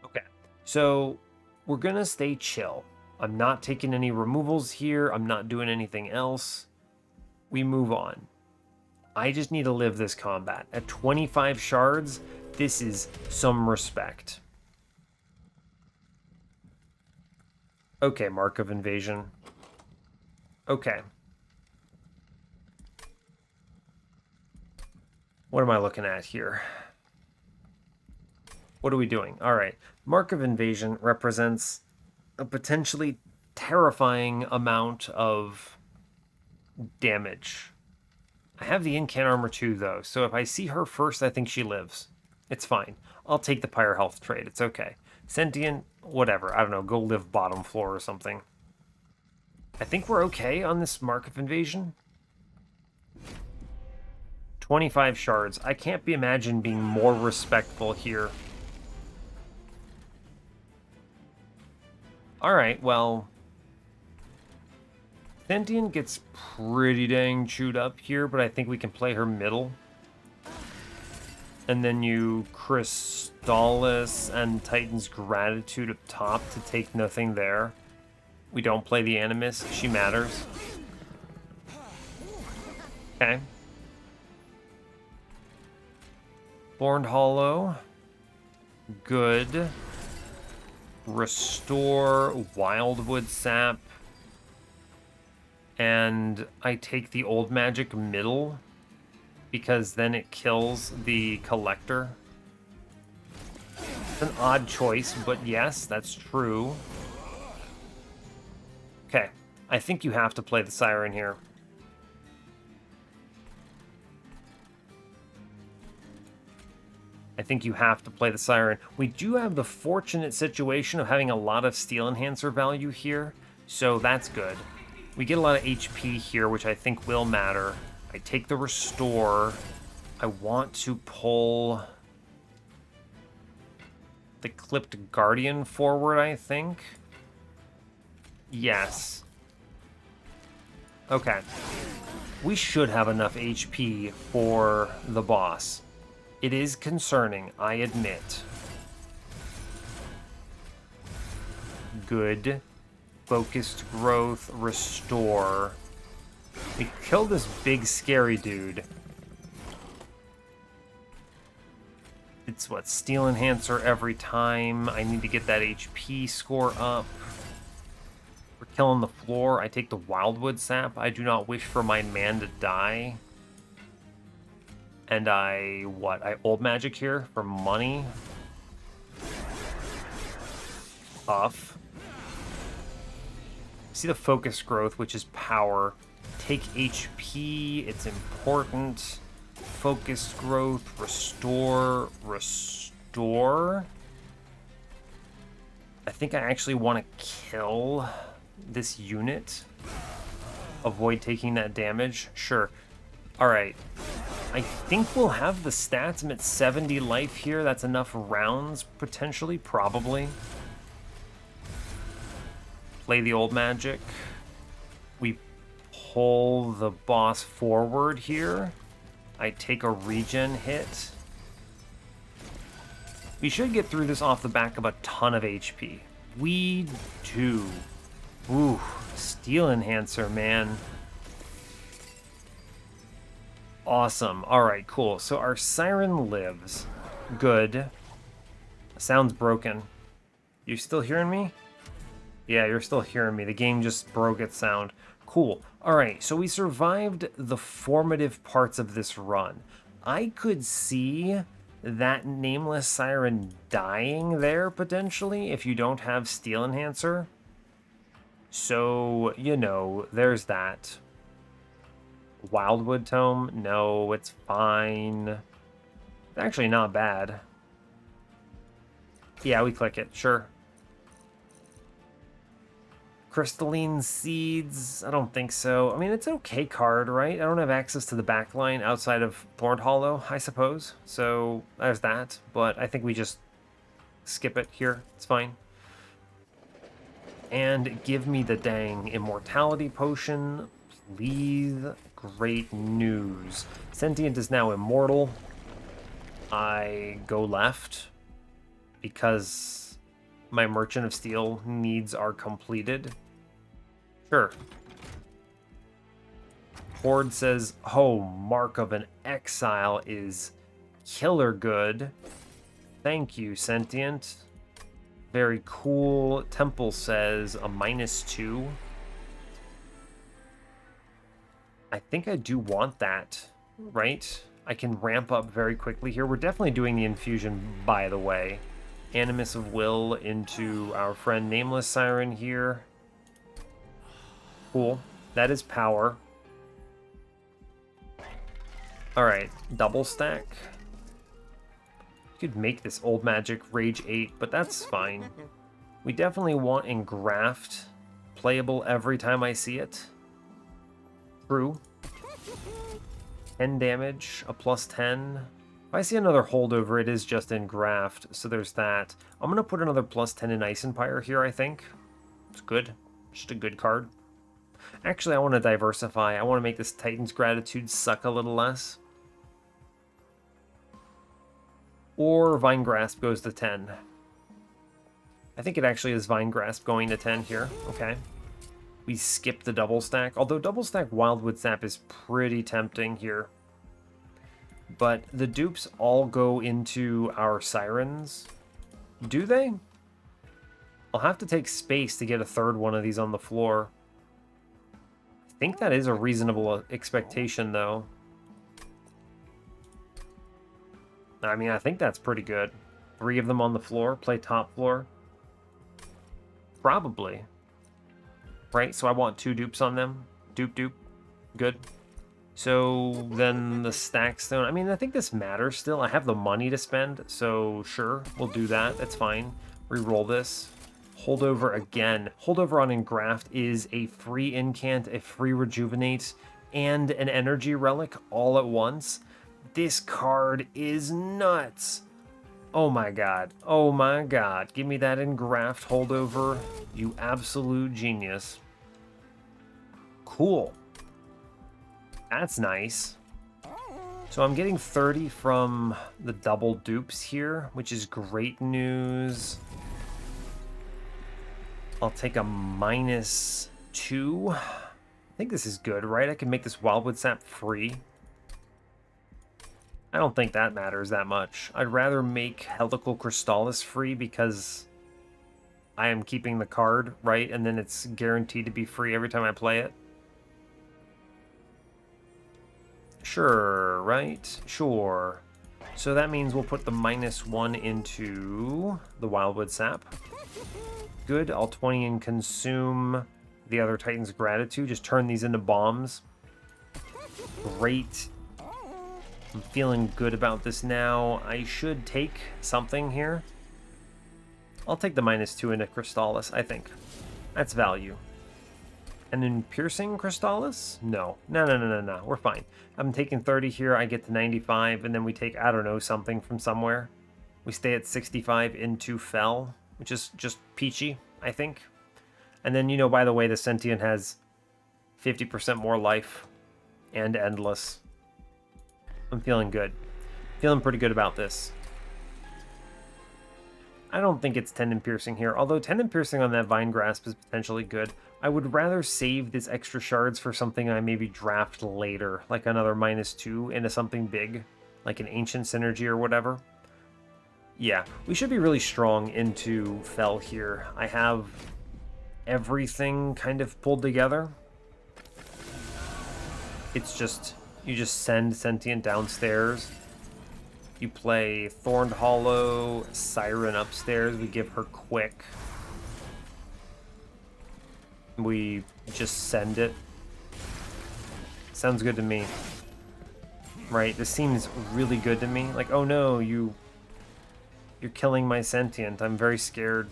Okay, so we're gonna stay chill. I'm not taking any removals here. I'm not doing anything else. We move on. I just need to live this combat. At 25 shards, this is some respect. Okay, Mark of Invasion. Okay. What am I looking at here? What are we doing? All right. Mark of Invasion represents a potentially terrifying amount of damage. I have the Incant Armor 2, though, so if I see her first, I think she lives. It's fine. I'll take the Pyre Health trade. It's okay. Sentient, whatever. I don't know. Go live bottom floor or something. I think we're okay on this Mark of Invasion. 25 shards. I can't be imagined being more respectful here. Alright, well... Sentient gets pretty dang chewed up here, but I think we can play her middle. And then you Crystallis and Titan's Gratitude up top to take nothing there. We don't play the Animus. She matters. Okay. Thorned Hollow. Good. Restore Wildwood Sap. And I take the old magic middle because then it kills the collector. It's an odd choice, but yes, that's true. Okay, I think you have to play the Siren here. I think you have to play the Siren. We do have the fortunate situation of having a lot of Steel Enhancer value here, so that's good. We get a lot of HP here, which I think will matter. I take the Restore. I want to pull the Clipped Guardian forward, I think. Yes. Okay. We should have enough HP for the boss. It is concerning, I admit. Good. Focused growth, restore. We kill this big scary dude. It's what, Steel Enhancer every time. I need to get that HP score up. We're killing the floor. I take the Wildwood Sap. I do not wish for my man to die. And I old magic here for money. Tough. See the focus growth, which is power. Take HP, it's important. Focus growth, restore. I think I actually want to kill this unit. Avoid taking that damage. Sure. Alright. I think we'll have the stats. I'm at 70 life here. That's enough rounds, potentially, probably. Play the old magic. We pull the boss forward here. I take a regen hit. We should get through this off the back of a ton of HP. We do. Ooh, Steel Enhancer, man. Awesome. Alright, cool. So our Siren lives. Good. Sounds broken. You still hearing me? Yeah, you're still hearing me. The game just broke its sound. Cool. Alright, so we survived the formative parts of this run. I could see that Nameless Siren dying there, potentially, if you don't have Steel Enhancer. So, you know, there's that. Wildwood Tome? No, it's fine. It's actually not bad. Yeah, we click it, sure. Crystalline Seeds? I don't think so. I mean, it's an okay card, right? I don't have access to the backline outside of Thorned Hollow, I suppose. So there's that. But I think we just skip it here. It's fine. And give me the dang Immortality Potion, please. Great news. Sentient is now immortal. I go left because my Merchant of Steel needs are completed. Sure. Horde says, oh, Mark of an Exile is killer good. Thank you, Sentient. Very cool. Temple says a -2. I think I do want that, right? I can ramp up very quickly here. We're definitely doing the infusion, by the way. Animus of Will into our friend Nameless Siren here. Cool. That is power. Alright, double stack. You could make this old magic Rage 8, but that's fine. We definitely want Engraft playable every time I see it. True. 10 damage, a +10. If I see another holdover, it is just Engraft, so there's that. I'm going to put another +10 in Ice Empire here, I think. It's good. Just a good card. Actually, I want to diversify. I want to make this Titan's Gratitude suck a little less. Or Vine Grasp goes to 10. I think it actually is Vine Grasp going to 10 here. Okay. We skip the double stack. Although double stack Wildwood Sap is pretty tempting here. But the dupes all go into our Sirens. Do they? I'll have to take space to get a third one of these on the floor. I think that is a reasonable expectation, though. I mean, I think that's pretty good. 3 of them on the floor, play top floor. Probably. Right, so I want 2 dupes on them. Dupe. Good. So then the stack stone. I mean, I think this matters still. I have the money to spend, so sure, we'll do that. That's fine. Reroll this. Holdover again. Holdover on Engraft is a free incant, a free rejuvenate, and an energy relic all at once. This card is nuts. Oh my god. Oh my god. Give me that Engraft holdover, you absolute genius. Cool. That's nice. So I'm getting 30 from the double dupes here, which is great news. I'll take a -2. I think this is good, right? I can make this Wildwood Sap free. I don't think that matters that much. I'd rather make Helical Crystallis free because I am keeping the card, right? And then it's guaranteed to be free every time I play it. Sure, right? Sure. So that means we'll put the -1 into the Wildwood Sap. Good, I'll 20 and consume the other Titan's Gratitude. Just turn these into bombs. Great. I'm feeling good about this now. I should take something here. I'll take the -2 into Crystallis, I think. That's value. And then Piercing Crystallis? No. No. We're fine. I'm taking 30 here. I get to 95, and then we take, I don't know, something from somewhere. We stay at 65 into Fell, which is just peachy, I think. And then, you know, by the way, the Sentient has 50% more life and Endless. I'm feeling good. Feeling pretty good about this. I don't think it's Tendon Piercing here, although Tendon Piercing on that Vine Grasp is potentially good. I would rather save this extra shards for something I maybe draft later, like another -2 into something big, like an Ancient Synergy or whatever. Yeah, we should be really strong into Fell here. I have everything kind of pulled together. It's just, you just send Sentient downstairs. You play Thorned Hollow, Siren upstairs. We give her Quick. We just send it. Sounds good to me. Right, this seems really good to me. Like, oh no, you're killing my Sentient. I'm very scared.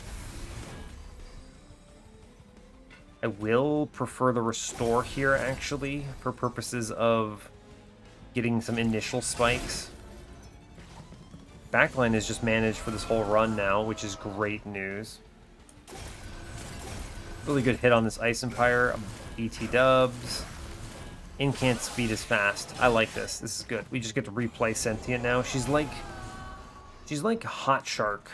I will prefer the Restore here, actually, for purposes of getting some initial spikes. Backline is just managed for this whole run now, which is great news. Really good hit on this Ice Empire. BT dubs. Incant speed is fast. I like this. This is good. We just get to replay Sentient now. She's like Hot Shark.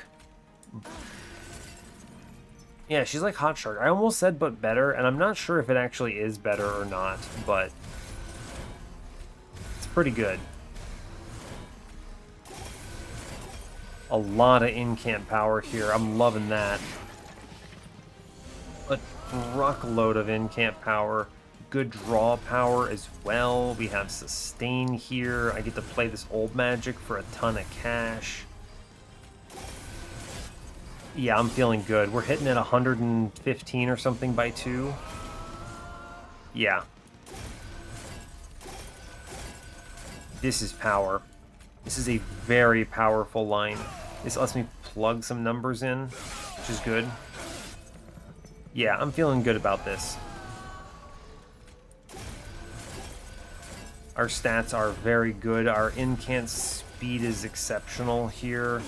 Yeah, she's like Hot Shark. I almost said but better, and I'm not sure if it actually is better or not, but it's pretty good. A lot of incant power here. I'm loving that. A truckload of incant power. Good draw power as well. We have sustain here. I get to play this old magic for a ton of cash. Yeah, I'm feeling good. We're hitting at 115 or something by 2. Yeah. This is power. This is a very powerful line. This lets me plug some numbers in, which is good. Yeah, I'm feeling good about this. Our stats are very good. Our incant speed is exceptional here.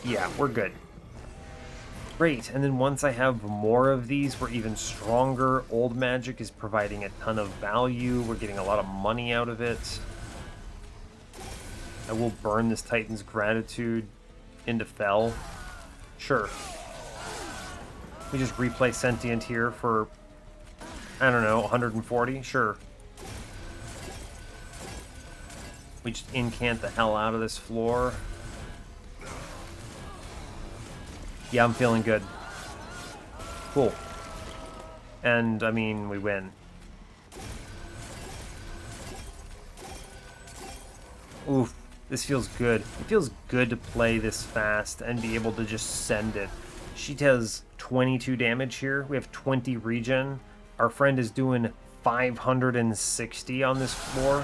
Yeah, we're good. Great, and then once I have more of these, we're even stronger. Old magic is providing a ton of value. We're getting a lot of money out of it. I will burn this Titan's Gratitude into Fel. Sure. We just replay Sentient here for, I don't know, 140? Sure. We just incant the hell out of this floor. Yeah, I'm feeling good. Cool. And, I mean, we win. Oof, this feels good. It feels good to play this fast and be able to just send it. She does 22 damage here. We have 20 regen. Our friend is doing 560 on this floor.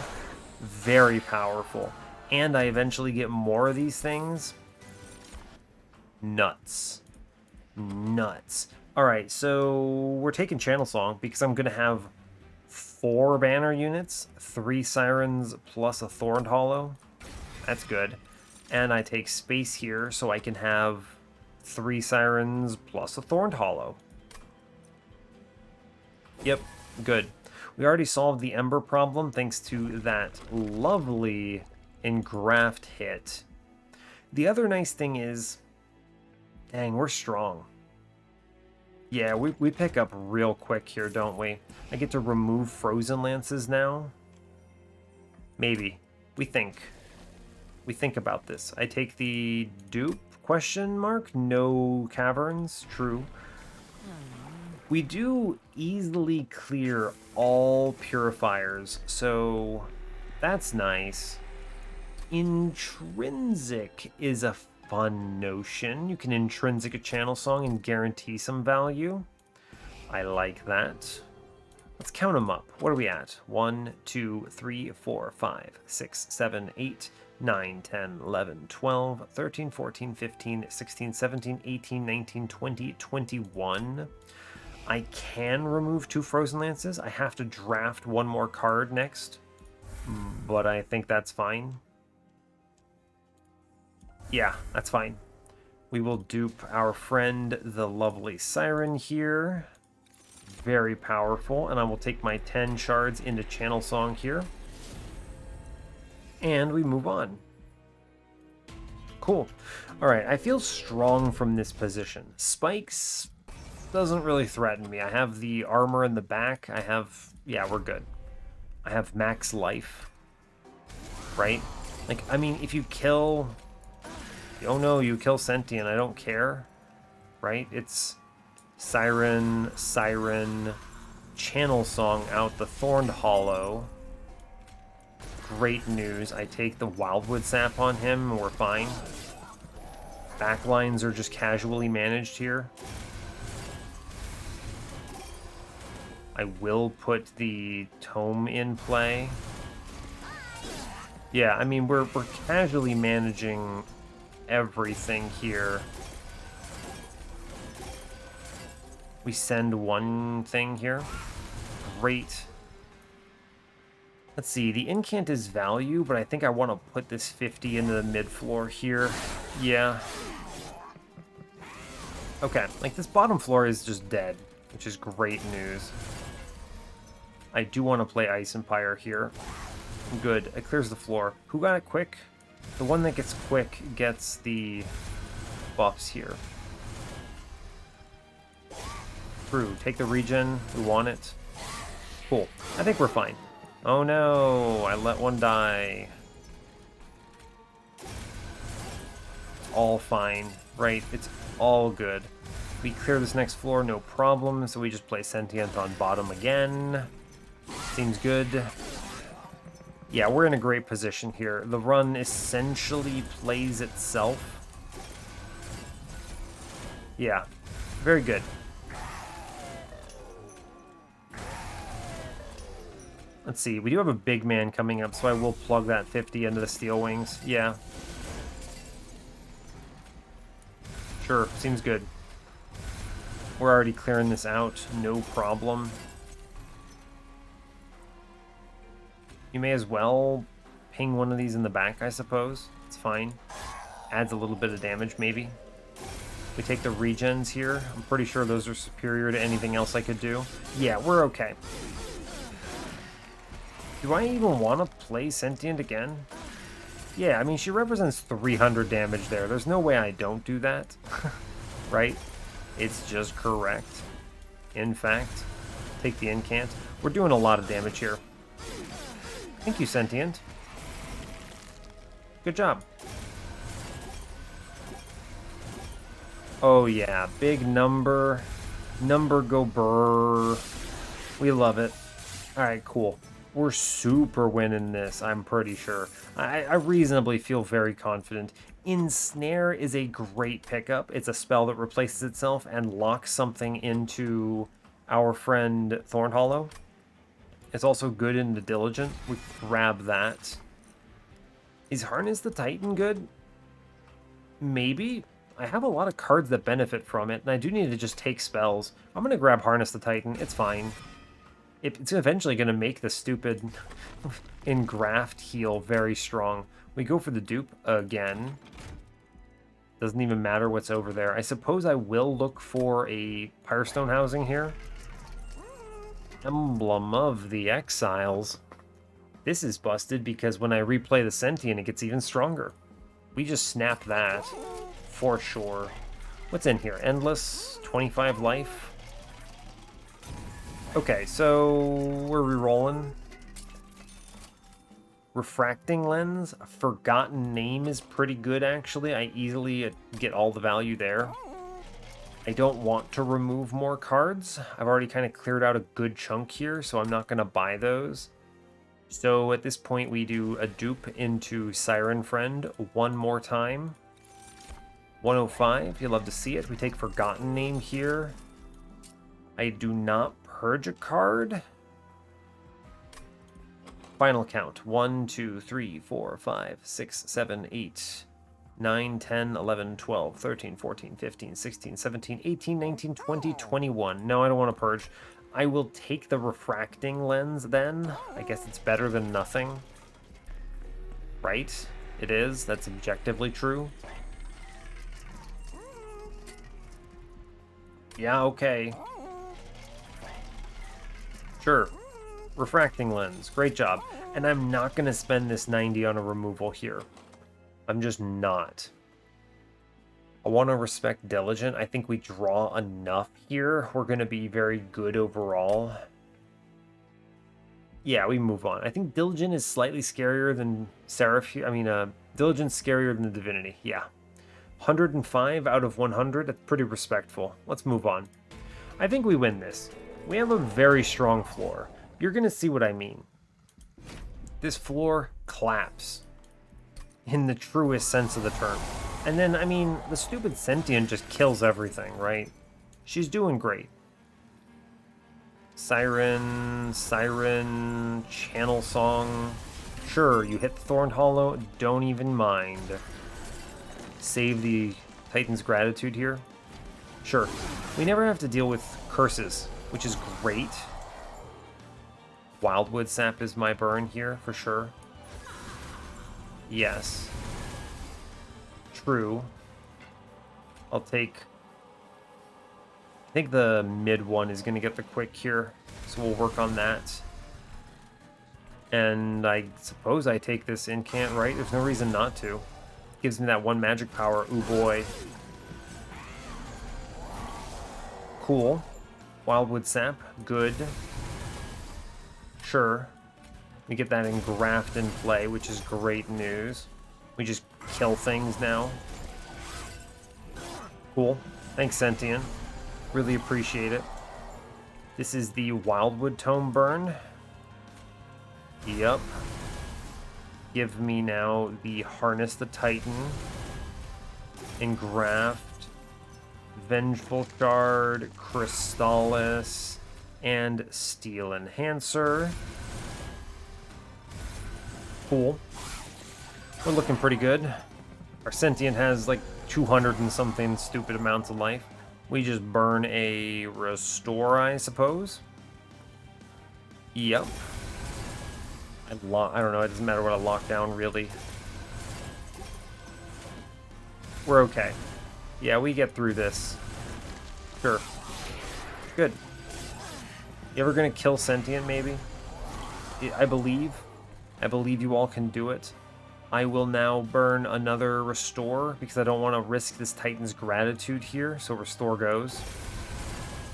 Very powerful. And I eventually get more of these things. Nuts. Nuts. Alright, so we're taking Channel Song because I'm going to have 4 banner units, 3 Sirens plus a Thorned Hollow. That's good. And I take space here so I can have 3 Sirens plus a Thorned Hollow. Yep, good. We already solved the Ember problem thanks to that lovely Engraft hit. The other nice thing is, dang, we're strong. Yeah, we pick up real quick here, don't we? I get to remove Frozen Lances now. Maybe. We think. We think about this. I take the dupe, question mark? No caverns, true. We do easily clear all purifiers, so that's nice. Intrinsic is a fun notion. You can intrinsic a Channel Song and guarantee some value. I like that. Let's count them up. What are we at? 1, 2, 3, 4, 5, 6, 7, 8, 9, 10, 11, 12, 13, 14, 15, 16, 17, 18, 19, 20, 21. I can remove 2 Frozen Lances. I have to draft 1 more card next, but I think that's fine. Yeah, that's fine. We will dupe our friend, the lovely Siren here. Very powerful, and I will take my 10 shards into Channel Song here. And we move on. Cool. Alright, I feel strong from this position. Spikes doesn't really threaten me. I have the armor in the back. I have... yeah, we're good. I have max life. Right? Like, I mean, if you kill... oh no, you kill Sentient, I don't care. Right? It's Siren, Siren, Channel Song out the Thorned Hollow. Great news. I take the Wildwood Sap on him and we're fine. Backlines are just casually managed here. I will put the Tome in play. Yeah, I mean, we're casually managing everything here. We send 1 thing here. Great. Let's see, the incant is value, but I think I want to put this 50 into the mid floor here. Yeah. Okay, like this bottom floor is just dead, which is great news. I do want to play Ice Empire here. Good, it clears the floor. Who got it quick? The one that gets quick gets the buffs here. True, take the regen, we want it. Cool, I think we're fine. Oh no, I let 1 die. It's all fine, right? It's all good. We clear this next floor, no problem, so we just play Sentient on bottom again. Seems good. Yeah, we're in a great position here. The run essentially plays itself. Yeah, very good. Let's see, we do have a big man coming up, so I will plug that 50 into the Steel Wings. Yeah. Sure, seems good. We're already clearing this out, no problem. You may as well ping 1 of these in the back, I suppose. It's fine. Adds a little bit of damage, maybe. We take the regens here. I'm pretty sure those are superior to anything else I could do. Yeah, we're okay. Do I even want to play Sentient again? Yeah, I mean, she represents 300 damage there. There's no way I don't do that. Right? It's just correct. In fact, take the incant. We're doing a lot of damage here. Thank you, Sentient. Good job. Oh yeah, big number. Number go brrr. We love it. Alright, cool. We're super winning this, I'm pretty sure. I reasonably feel very confident. Ensnare is a great pickup. It's a spell that replaces itself and locks something into our friend Thornhollow. It's also good in the Diligent. We grab that. Is Harness the Titan good? Maybe. I have a lot of cards that benefit from it, and I do need to just take spells. I'm going to grab Harness the Titan. It's fine. It's eventually going to make the stupid Engraft heal very strong. We go for the dupe again. Doesn't even matter what's over there. I suppose I will look for a Pyrestone housing here. Emblem of the Exiles. This is busted because when I replay the Sentient, it gets even stronger. We just snap that for sure. What's in here? Endless, 25 life. Okay, so we're re-rolling. Refracting Lens, a Forgotten Name is pretty good actually. I easily get all the value there. I don't want to remove more cards. I've already kind of cleared out a good chunk here, so I'm not going to buy those. So at this point we do a dupe into Siren Friend one more time. 105, you'll love to see it. We take Forgotten Name here. I do not purge a card. Final count. 1, 2, 3, 4, 5, 6, 7, 8, 9, 10, 11, 12, 13, 14, 15, 16, 17, 18, 19, 20, 21. No, I don't want to purge. I will take the Refracting Lens then. I guess it's better than nothing. Right? It is. That's objectively true. Yeah, okay. Sure. Refracting Lens. Great job. And I'm not going to spend this 90 on a removal here. I'm just not. I want to respect Diligent. I think we draw enough here. We're going to be very good overall. Yeah, we move on. I think Diligent is slightly scarier than Seraph here. I mean, Diligent's scarier than the Divinity. Yeah. 105 out of 100. That's pretty respectful. Let's move on. I think we win this. We have a very strong floor. You're going to see what I mean. This floor claps. In the truest sense of the term. And then, I mean, the stupid Sentient just kills everything, right? She's doing great. Siren, Channel Song. Sure, you hit Thorn Hollow, don't even mind. Save the Titan's Gratitude here. Sure. We never have to deal with curses, which is great. Wildwood Sap is my burn here, for sure. Yes. True. I'll take... I think the mid one is going to get the quick here, so we'll work on that. And I suppose I take this incant, right? There's no reason not to. Gives me that one magic power. Ooh boy. Cool. Wildwood Sap. Good. Sure. We get that Engraft in play, which is great news. We just kill things now. Cool. Thanks, Sentient. Really appreciate it. This is the Wildwood Tome burn. Yep. Give me now the Harness the Titan. Engraft. Vengeful Shard. Crystallis. And Steel Enhancer. Cool. We're looking pretty good. Our Sentient has like 200 and something stupid amounts of life. We just burn a Restore, I suppose. Yep. I don't know, it doesn't matter what I lock down, really. We're okay. Yeah, we get through this. Sure. Good. You ever gonna kill Sentient, maybe? I believe. I believe you all can do it. I will now burn another Restore, because I don't want to risk this Titan's Gratitude here, so Restore goes.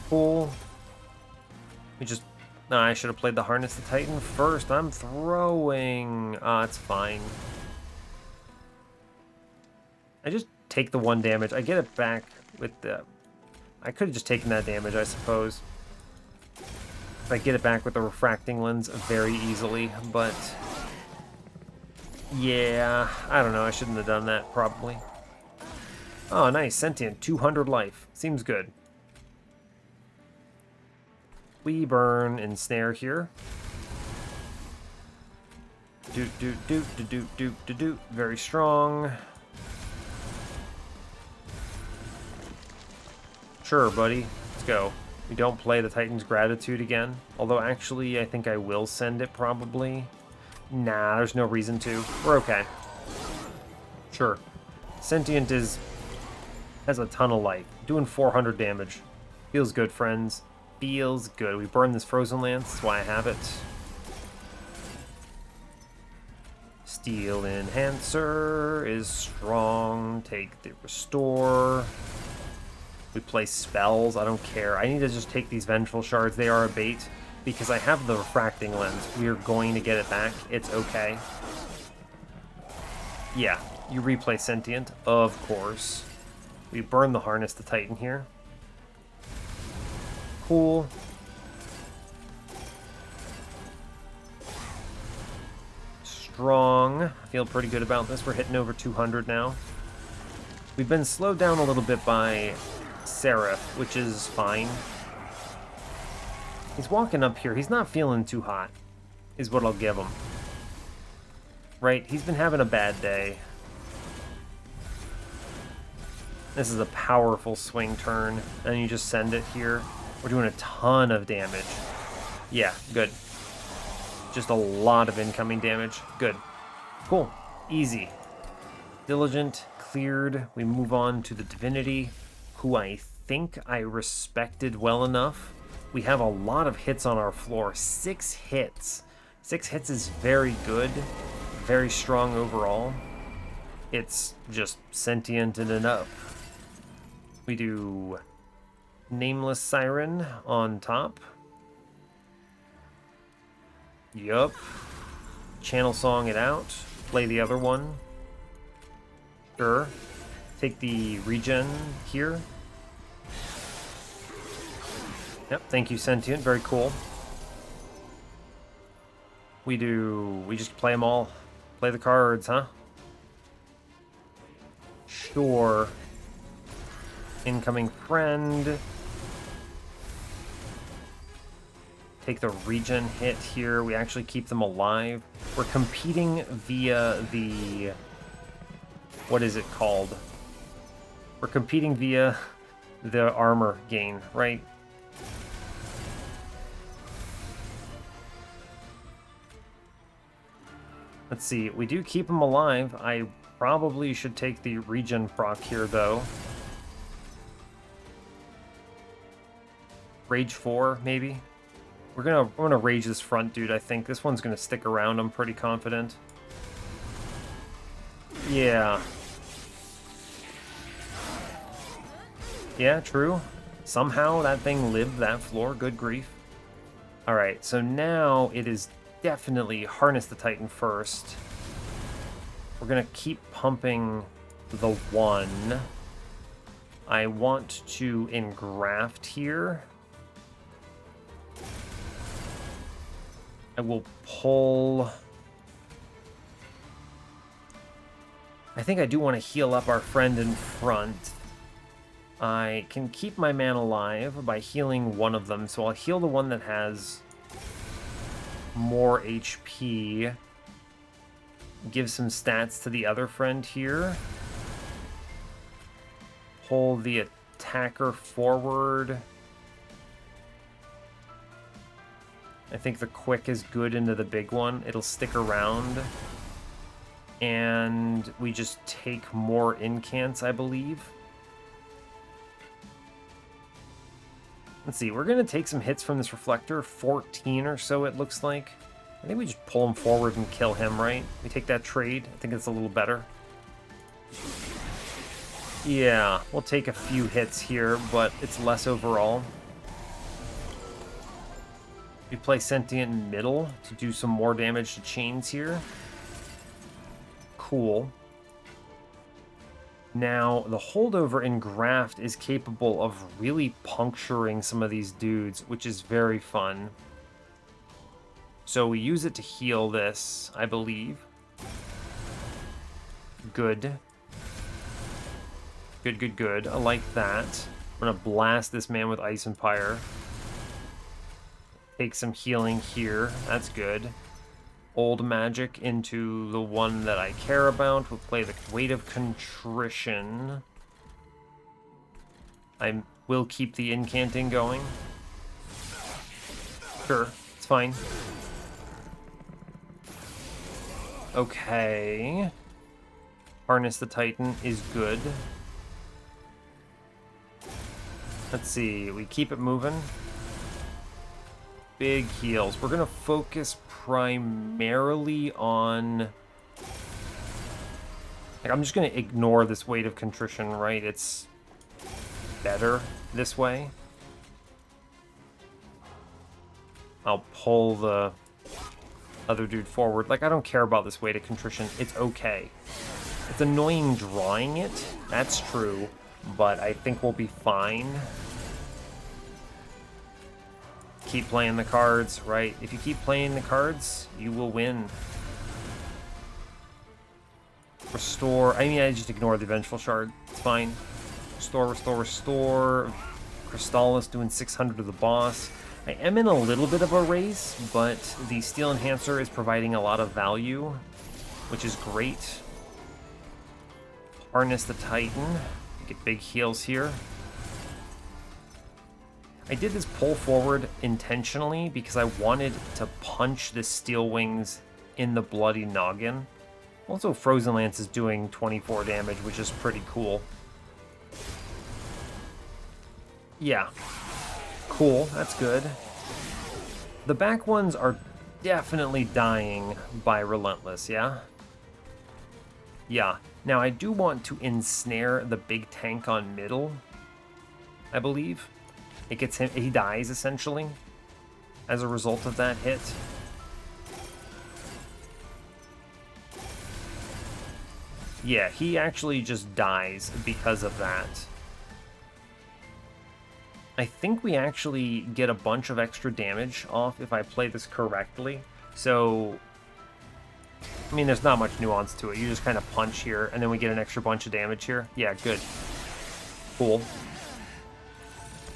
Cool. We just... Nah, I should have played the Harness the Titan first. I'm throwing... it's fine. I just take the 1 damage. I get it back with the... I could have just taken that damage, I suppose. I get it back with the Refracting Lens very easily, but... Yeah, I don't know. I shouldn't have done that, probably. Oh, nice. Sentient. 200 life. Seems good. We burn Ensnare here. Doot, doot, doot, doot, doot, doot, doot, doot. Very strong. Sure, buddy. Let's go. We don't play the Titan's Gratitude again. Although, actually, I think I will send it, probably. Nah, there's no reason to. We're okay. Sure. Sentient has a ton of life. Doing 400 damage. Feels good, friends. Feels good. We burn this Frozen Lance. That's why I have it. Steel Enhancer is strong. Take the Restore. We play spells. I don't care. I need to just take these Vengeful Shards. They are a bait. Because I have the Refracting Lens. We are going to get it back. It's okay. Yeah, you replay Sentient. Of course. We burn the Harness the Titan here. Cool. Strong. I feel pretty good about this. We're hitting over 200 now. We've been slowed down a little bit by Seraph, which is fine. He's walking up here. He's not feeling too hot, is what I'll give him. Right? He's been having a bad day. This is a powerful swing turn, and you just send it here. We're doing a ton of damage. Yeah, good. Just a lot of incoming damage. Good. Cool. Easy. Diligent. Cleared. We move on to the Divinity, who I think I respected well enough. We have a lot of hits on our floor. 6 hits. 6 hits is very good. Very strong overall. It's just Sentient and enough. We do Nameless Siren on top. Yup. Channel Song it out. Play the other one. Sure. Take the regen here. Yep, thank you, Sentient. Very cool. We just play them all. Play the cards, huh? Sure. Incoming friend. Take the regen hit here. We actually keep them alive. We're competing via the... What is it called? We're competing via the armor gain, right? Let's see. We do keep them alive. I probably should take the regen proc here, though. Rage 4, maybe? We're gonna rage this front dude, I think. This one's gonna stick around, I'm pretty confident. Yeah. Yeah, true. Somehow that thing lived that floor. Good grief. Alright, so now it is definitely Harness the Titan first. We're gonna keep pumping the 1. I want to engraft here. I will pull... I think I do want to heal up our friend in front. I can keep my man alive by healing one of them, so I'll heal the one that has more HP. Give some stats to the other friend here. Pull the attacker forward. I think the quick is good into the big one. It'll stick around. And we just take more incants, I believe. Let's see, we're going to take some hits from this reflector. 14 or so, it looks like. I think we just pull him forward and kill him, right? We take that trade. I think it's a little better. Yeah, we'll take a few hits here, but it's less overall. We play Sentient in middle to do some more damage to chains here. Cool. Now, the holdover in Graft is capable of really puncturing some of these dudes, which is very fun. So we use it to heal this, I believe. Good. Good, good, good. I like that. I'm going to blast this man with Ice and Pyre. Take some healing here. That's good. Old magic into the one that I care about. We'll play the Weight of Contrition. I will keep the incanting going. Sure, it's fine. Okay. Harness the Titan is good. Let's see, we keep it moving. Big heals. We're gonna focus primarily on... Like, I'm just gonna ignore this Weight of Contrition, right? It's better this way. I'll pull the other dude forward. Like, I don't care about this Weight of Contrition. It's okay. It's annoying drawing it. That's true. But I think we'll be fine. Keep playing the cards, right? If you keep playing the cards, you will win. Restore. I mean, I just ignore the Vengeful Shard. It's fine. Restore, restore, restore. Crystallis doing 600 to the boss. I am in a little bit of a race, but the Steel Enhancer is providing a lot of value, which is great. Harness the Titan. Get big heals here. I did this pull forward intentionally because I wanted to punch the Steel Wings in the bloody noggin. Also, Frozen Lance is doing 24 damage, which is pretty cool. Yeah. Cool, that's good. The back ones are definitely dying by Relentless, yeah? Yeah. Now, I do want to ensnare the big tank on middle, I believe. It gets him, he dies, essentially, as a result of that hit. Yeah, he actually just dies because of that. I think we actually get a bunch of extra damage off if I play this correctly. So, I mean, there's not much nuance to it. You just kind of punch here, and then we get an extra bunch of damage here. Yeah, good. Cool.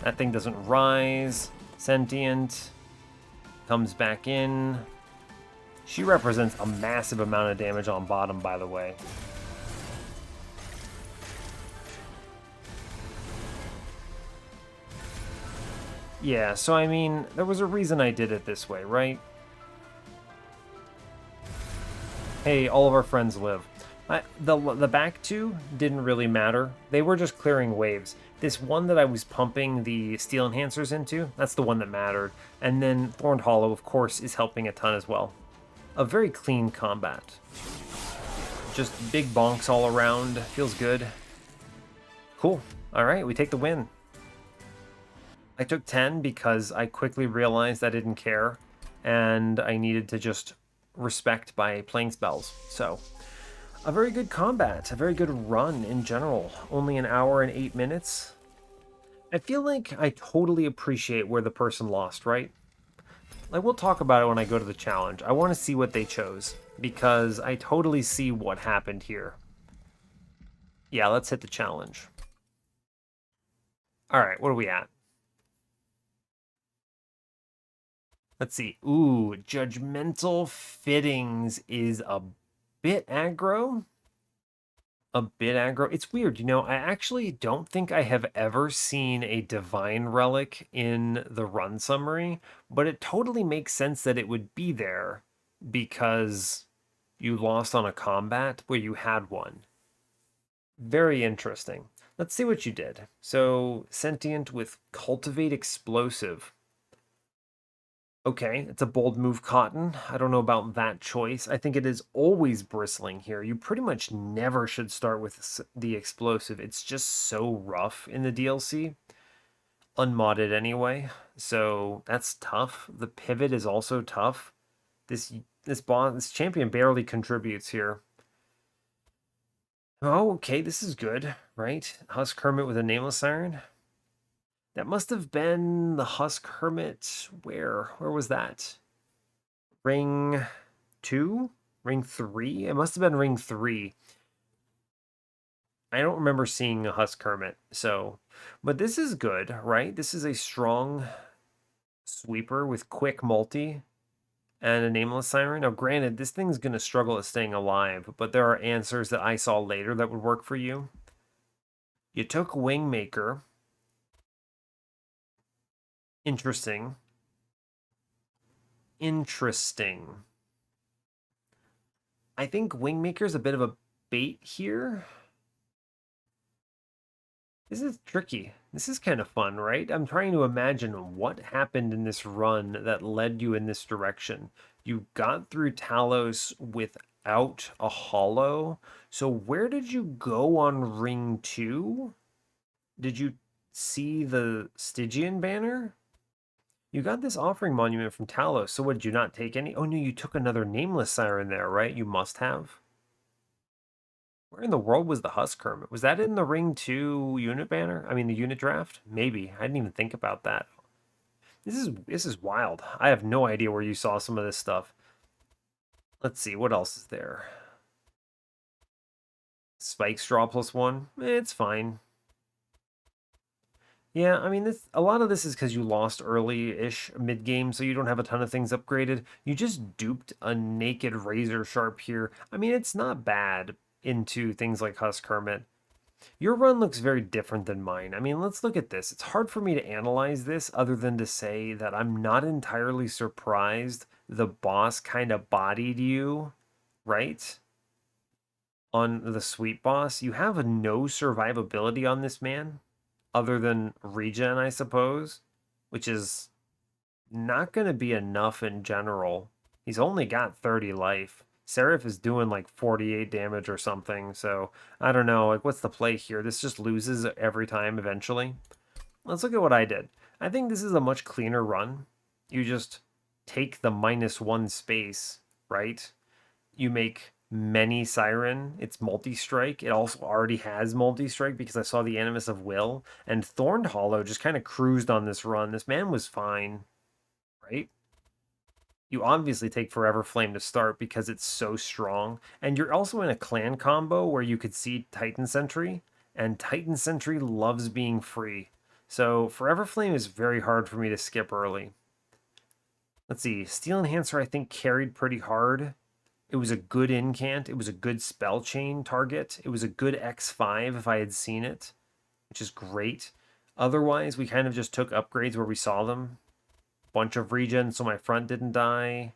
That thing doesn't rise. Sentient. Comes back in. She represents a massive amount of damage on bottom, by the way. Yeah, so I mean, there was a reason I did it this way, right? Hey, all of our friends live. The back two didn't really matter. They were just clearing waves. This one that I was pumping the Steel Enhancers into, that's the one that mattered. And then Thorned Hollow, of course, is helping a ton as well. A very clean combat. Just big bonks all around. Feels good. Cool. Alright, we take the win. I took 10 because I quickly realized I didn't care. And I needed to just respect by playing spells. So, a very good combat, a very good run in general. Only an hour and 8 minutes. I feel like I totally appreciate where the person lost, right? Like, we'll talk about it when I go to the challenge. I want to see what they chose, because I totally see what happened here. Yeah, let's hit the challenge. Alright, what are we at? Let's see. Ooh, Judgmental Fittings is a bit aggro. A bit aggro. It's weird, you know, I actually don't think I have ever seen a Divine Relic in the run summary, but it totally makes sense that it would be there because you lost on a combat where you had one. Very interesting. Let's see what you did. So, Sentient with Cultivate Explosive. Okay, it's a bold move, Cotton. I don't know about that choice. I think it is always bristling here. You pretty much never should start with the explosive. It's just so rough in the DLC, unmodded anyway. So that's tough. The pivot is also tough. This this champion barely contributes here. Oh, okay, this is good, right? Husk Hermit with a Nameless Siren. That must have been the Husk Hermit. Where was that? Ring 2? Ring 3? It must have been ring 3. I don't remember seeing a Husk Hermit, so. But this is good, right? This is a strong sweeper with quick multi and a Nameless Siren. Now, granted, this thing's going to struggle at staying alive, but there are answers that I saw later that would work for you. You took Wingmaker. Interesting. Interesting. I think Wingmaker's a bit of a bait here. This is tricky. This is kind of fun, right? I'm trying to imagine what happened in this run that led you in this direction. You got through Talos without a hollow. So where did you go on ring 2? Did you see the Stygian banner? You got this offering monument from Talos. So what, did you not take any? Oh no, you took another Nameless Siren there, right? You must have. Where in the world was the Husk Hermit? Was that in the Ring 2 unit banner? I mean, the unit draft? Maybe. I didn't even think about that. This is wild. I have no idea where you saw some of this stuff. Let's see, what else is there? Spike Straw +1? It's fine. Yeah, I mean, a lot of this is because you lost early-ish mid-game, so you don't have a ton of things upgraded. You just duped a naked Razor Sharp here. I mean, it's not bad into things like Husk Hermit. Your run looks very different than mine. I mean, let's look at this. It's hard for me to analyze this other than to say that I'm not entirely surprised the boss kind of bodied you, right? On the sweet boss. You have no survivability on this man other than regen, I suppose, which is not going to be enough in general. He's only got 30 life. Seraph is doing like 48 damage or something, so I don't know. Like, what's the play here? This just loses every time eventually. Let's look at what I did. I think this is a much cleaner run. You just take the -1 space, right? You make many Siren. It's multi-strike. It also already has multi-strike because I saw the Animus of Will. And Thorned Hollow just kind of cruised on this run. This man was fine, right? You obviously take Forever Flame to start because it's so strong. And you're also in a clan combo where you could see Titan Sentry, and Titan Sentry loves being free. So Forever Flame is very hard for me to skip early. Let's see, Steel Enhancer I think carried pretty hard. It was a good incant. It was a good spell chain target. It was a good X5 if I had seen it, which is great. Otherwise, we kind of just took upgrades where we saw them. Bunch of regen so my front didn't die.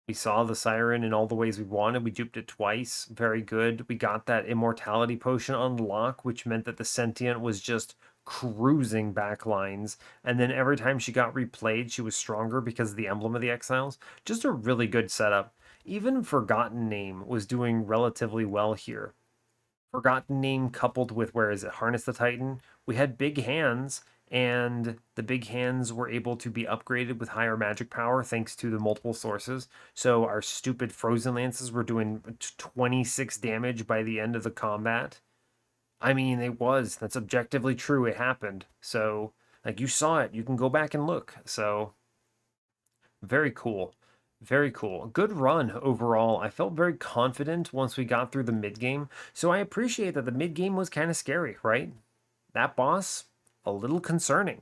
We saw the Siren in all the ways we wanted. We duped it twice. Very good. We got that Immortality Potion unlock, which meant that the Sentient was just cruising backlines. And then every time she got replayed, she was stronger because of the Emblem of the Exiles. Just a really good setup. Even Forgotten Name was doing relatively well here. Forgotten Name coupled with, where is it, Harness the Titan. We had big hands, and the big hands were able to be upgraded with higher magic power thanks to the multiple sources. So our stupid Frozen Lances were doing 26 damage by the end of the combat. I mean, that's objectively true. It happened. So, like, you saw it. You can go back and look. So, very cool. Very cool. Good run overall. I felt very confident once we got through the mid game. So I appreciate that the mid game was kind of scary, right? That boss, a little concerning.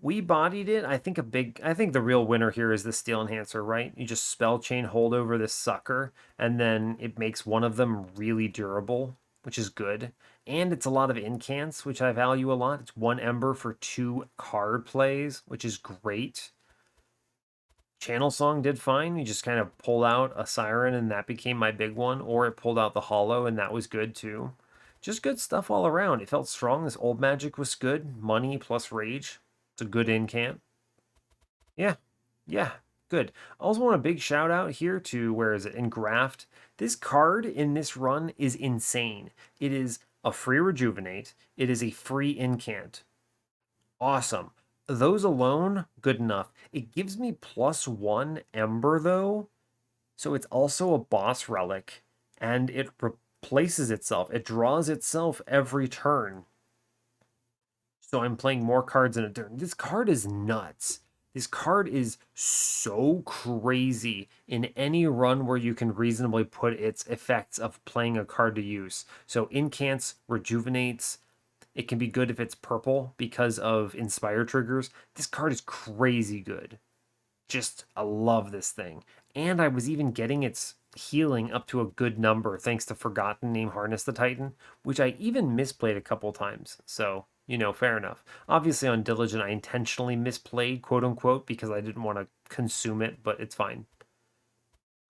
We bodied it. I think the real winner here is the Steel Enhancer, right? You just spell chain hold over this sucker, and then it makes one of them really durable, which is good. And it's a lot of incants, which I value a lot. It's 1 Ember for 2 card plays, which is great. Channel Song did fine. You just kind of pull out a Siren and that became my big one, or it pulled out the Hollow and that was good too. Just good stuff all around. It felt strong. This old magic was good. Money plus rage. It's a good incant. Yeah, yeah, good. I also want a big shout out here to, where is it? Engraft. This card in this run is insane. It is a free rejuvenate. It is a free incant. Awesome. Those alone, good enough. It gives me +1 Ember though, so it's also a boss relic, and it replaces itself. It draws itself every turn. So I'm playing more cards in a turn. This card is nuts. This card is so crazy in any run where you can reasonably put its effects of playing a card to use. So incants, rejuvenates. It can be good if it's purple because of inspire triggers. This card is crazy good. Just, I love this thing. And I was even getting its healing up to a good number thanks to Forgotten Name Harness the Titan, which I even misplayed a couple times. So, fair enough. Obviously, on Diligent, I intentionally misplayed, quote unquote, because I didn't want to consume it, but it's fine.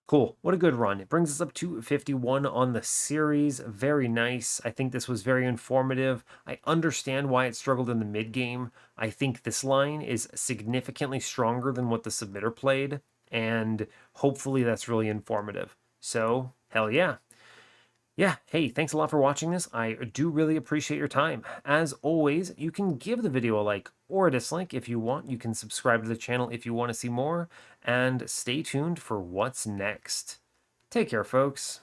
Cool. What a good run. It brings us up to 51 on the series. Very nice. I think this was very informative. I understand why it struggled in the mid game. I think this line is significantly stronger than what the submitter played, and hopefully that's really informative. So, hell yeah. Yeah, hey, thanks a lot for watching this. I do really appreciate your time. As always, you can give the video a like or a dislike if you want. You can subscribe to the channel if you want to see more, and stay tuned for what's next. Take care, folks.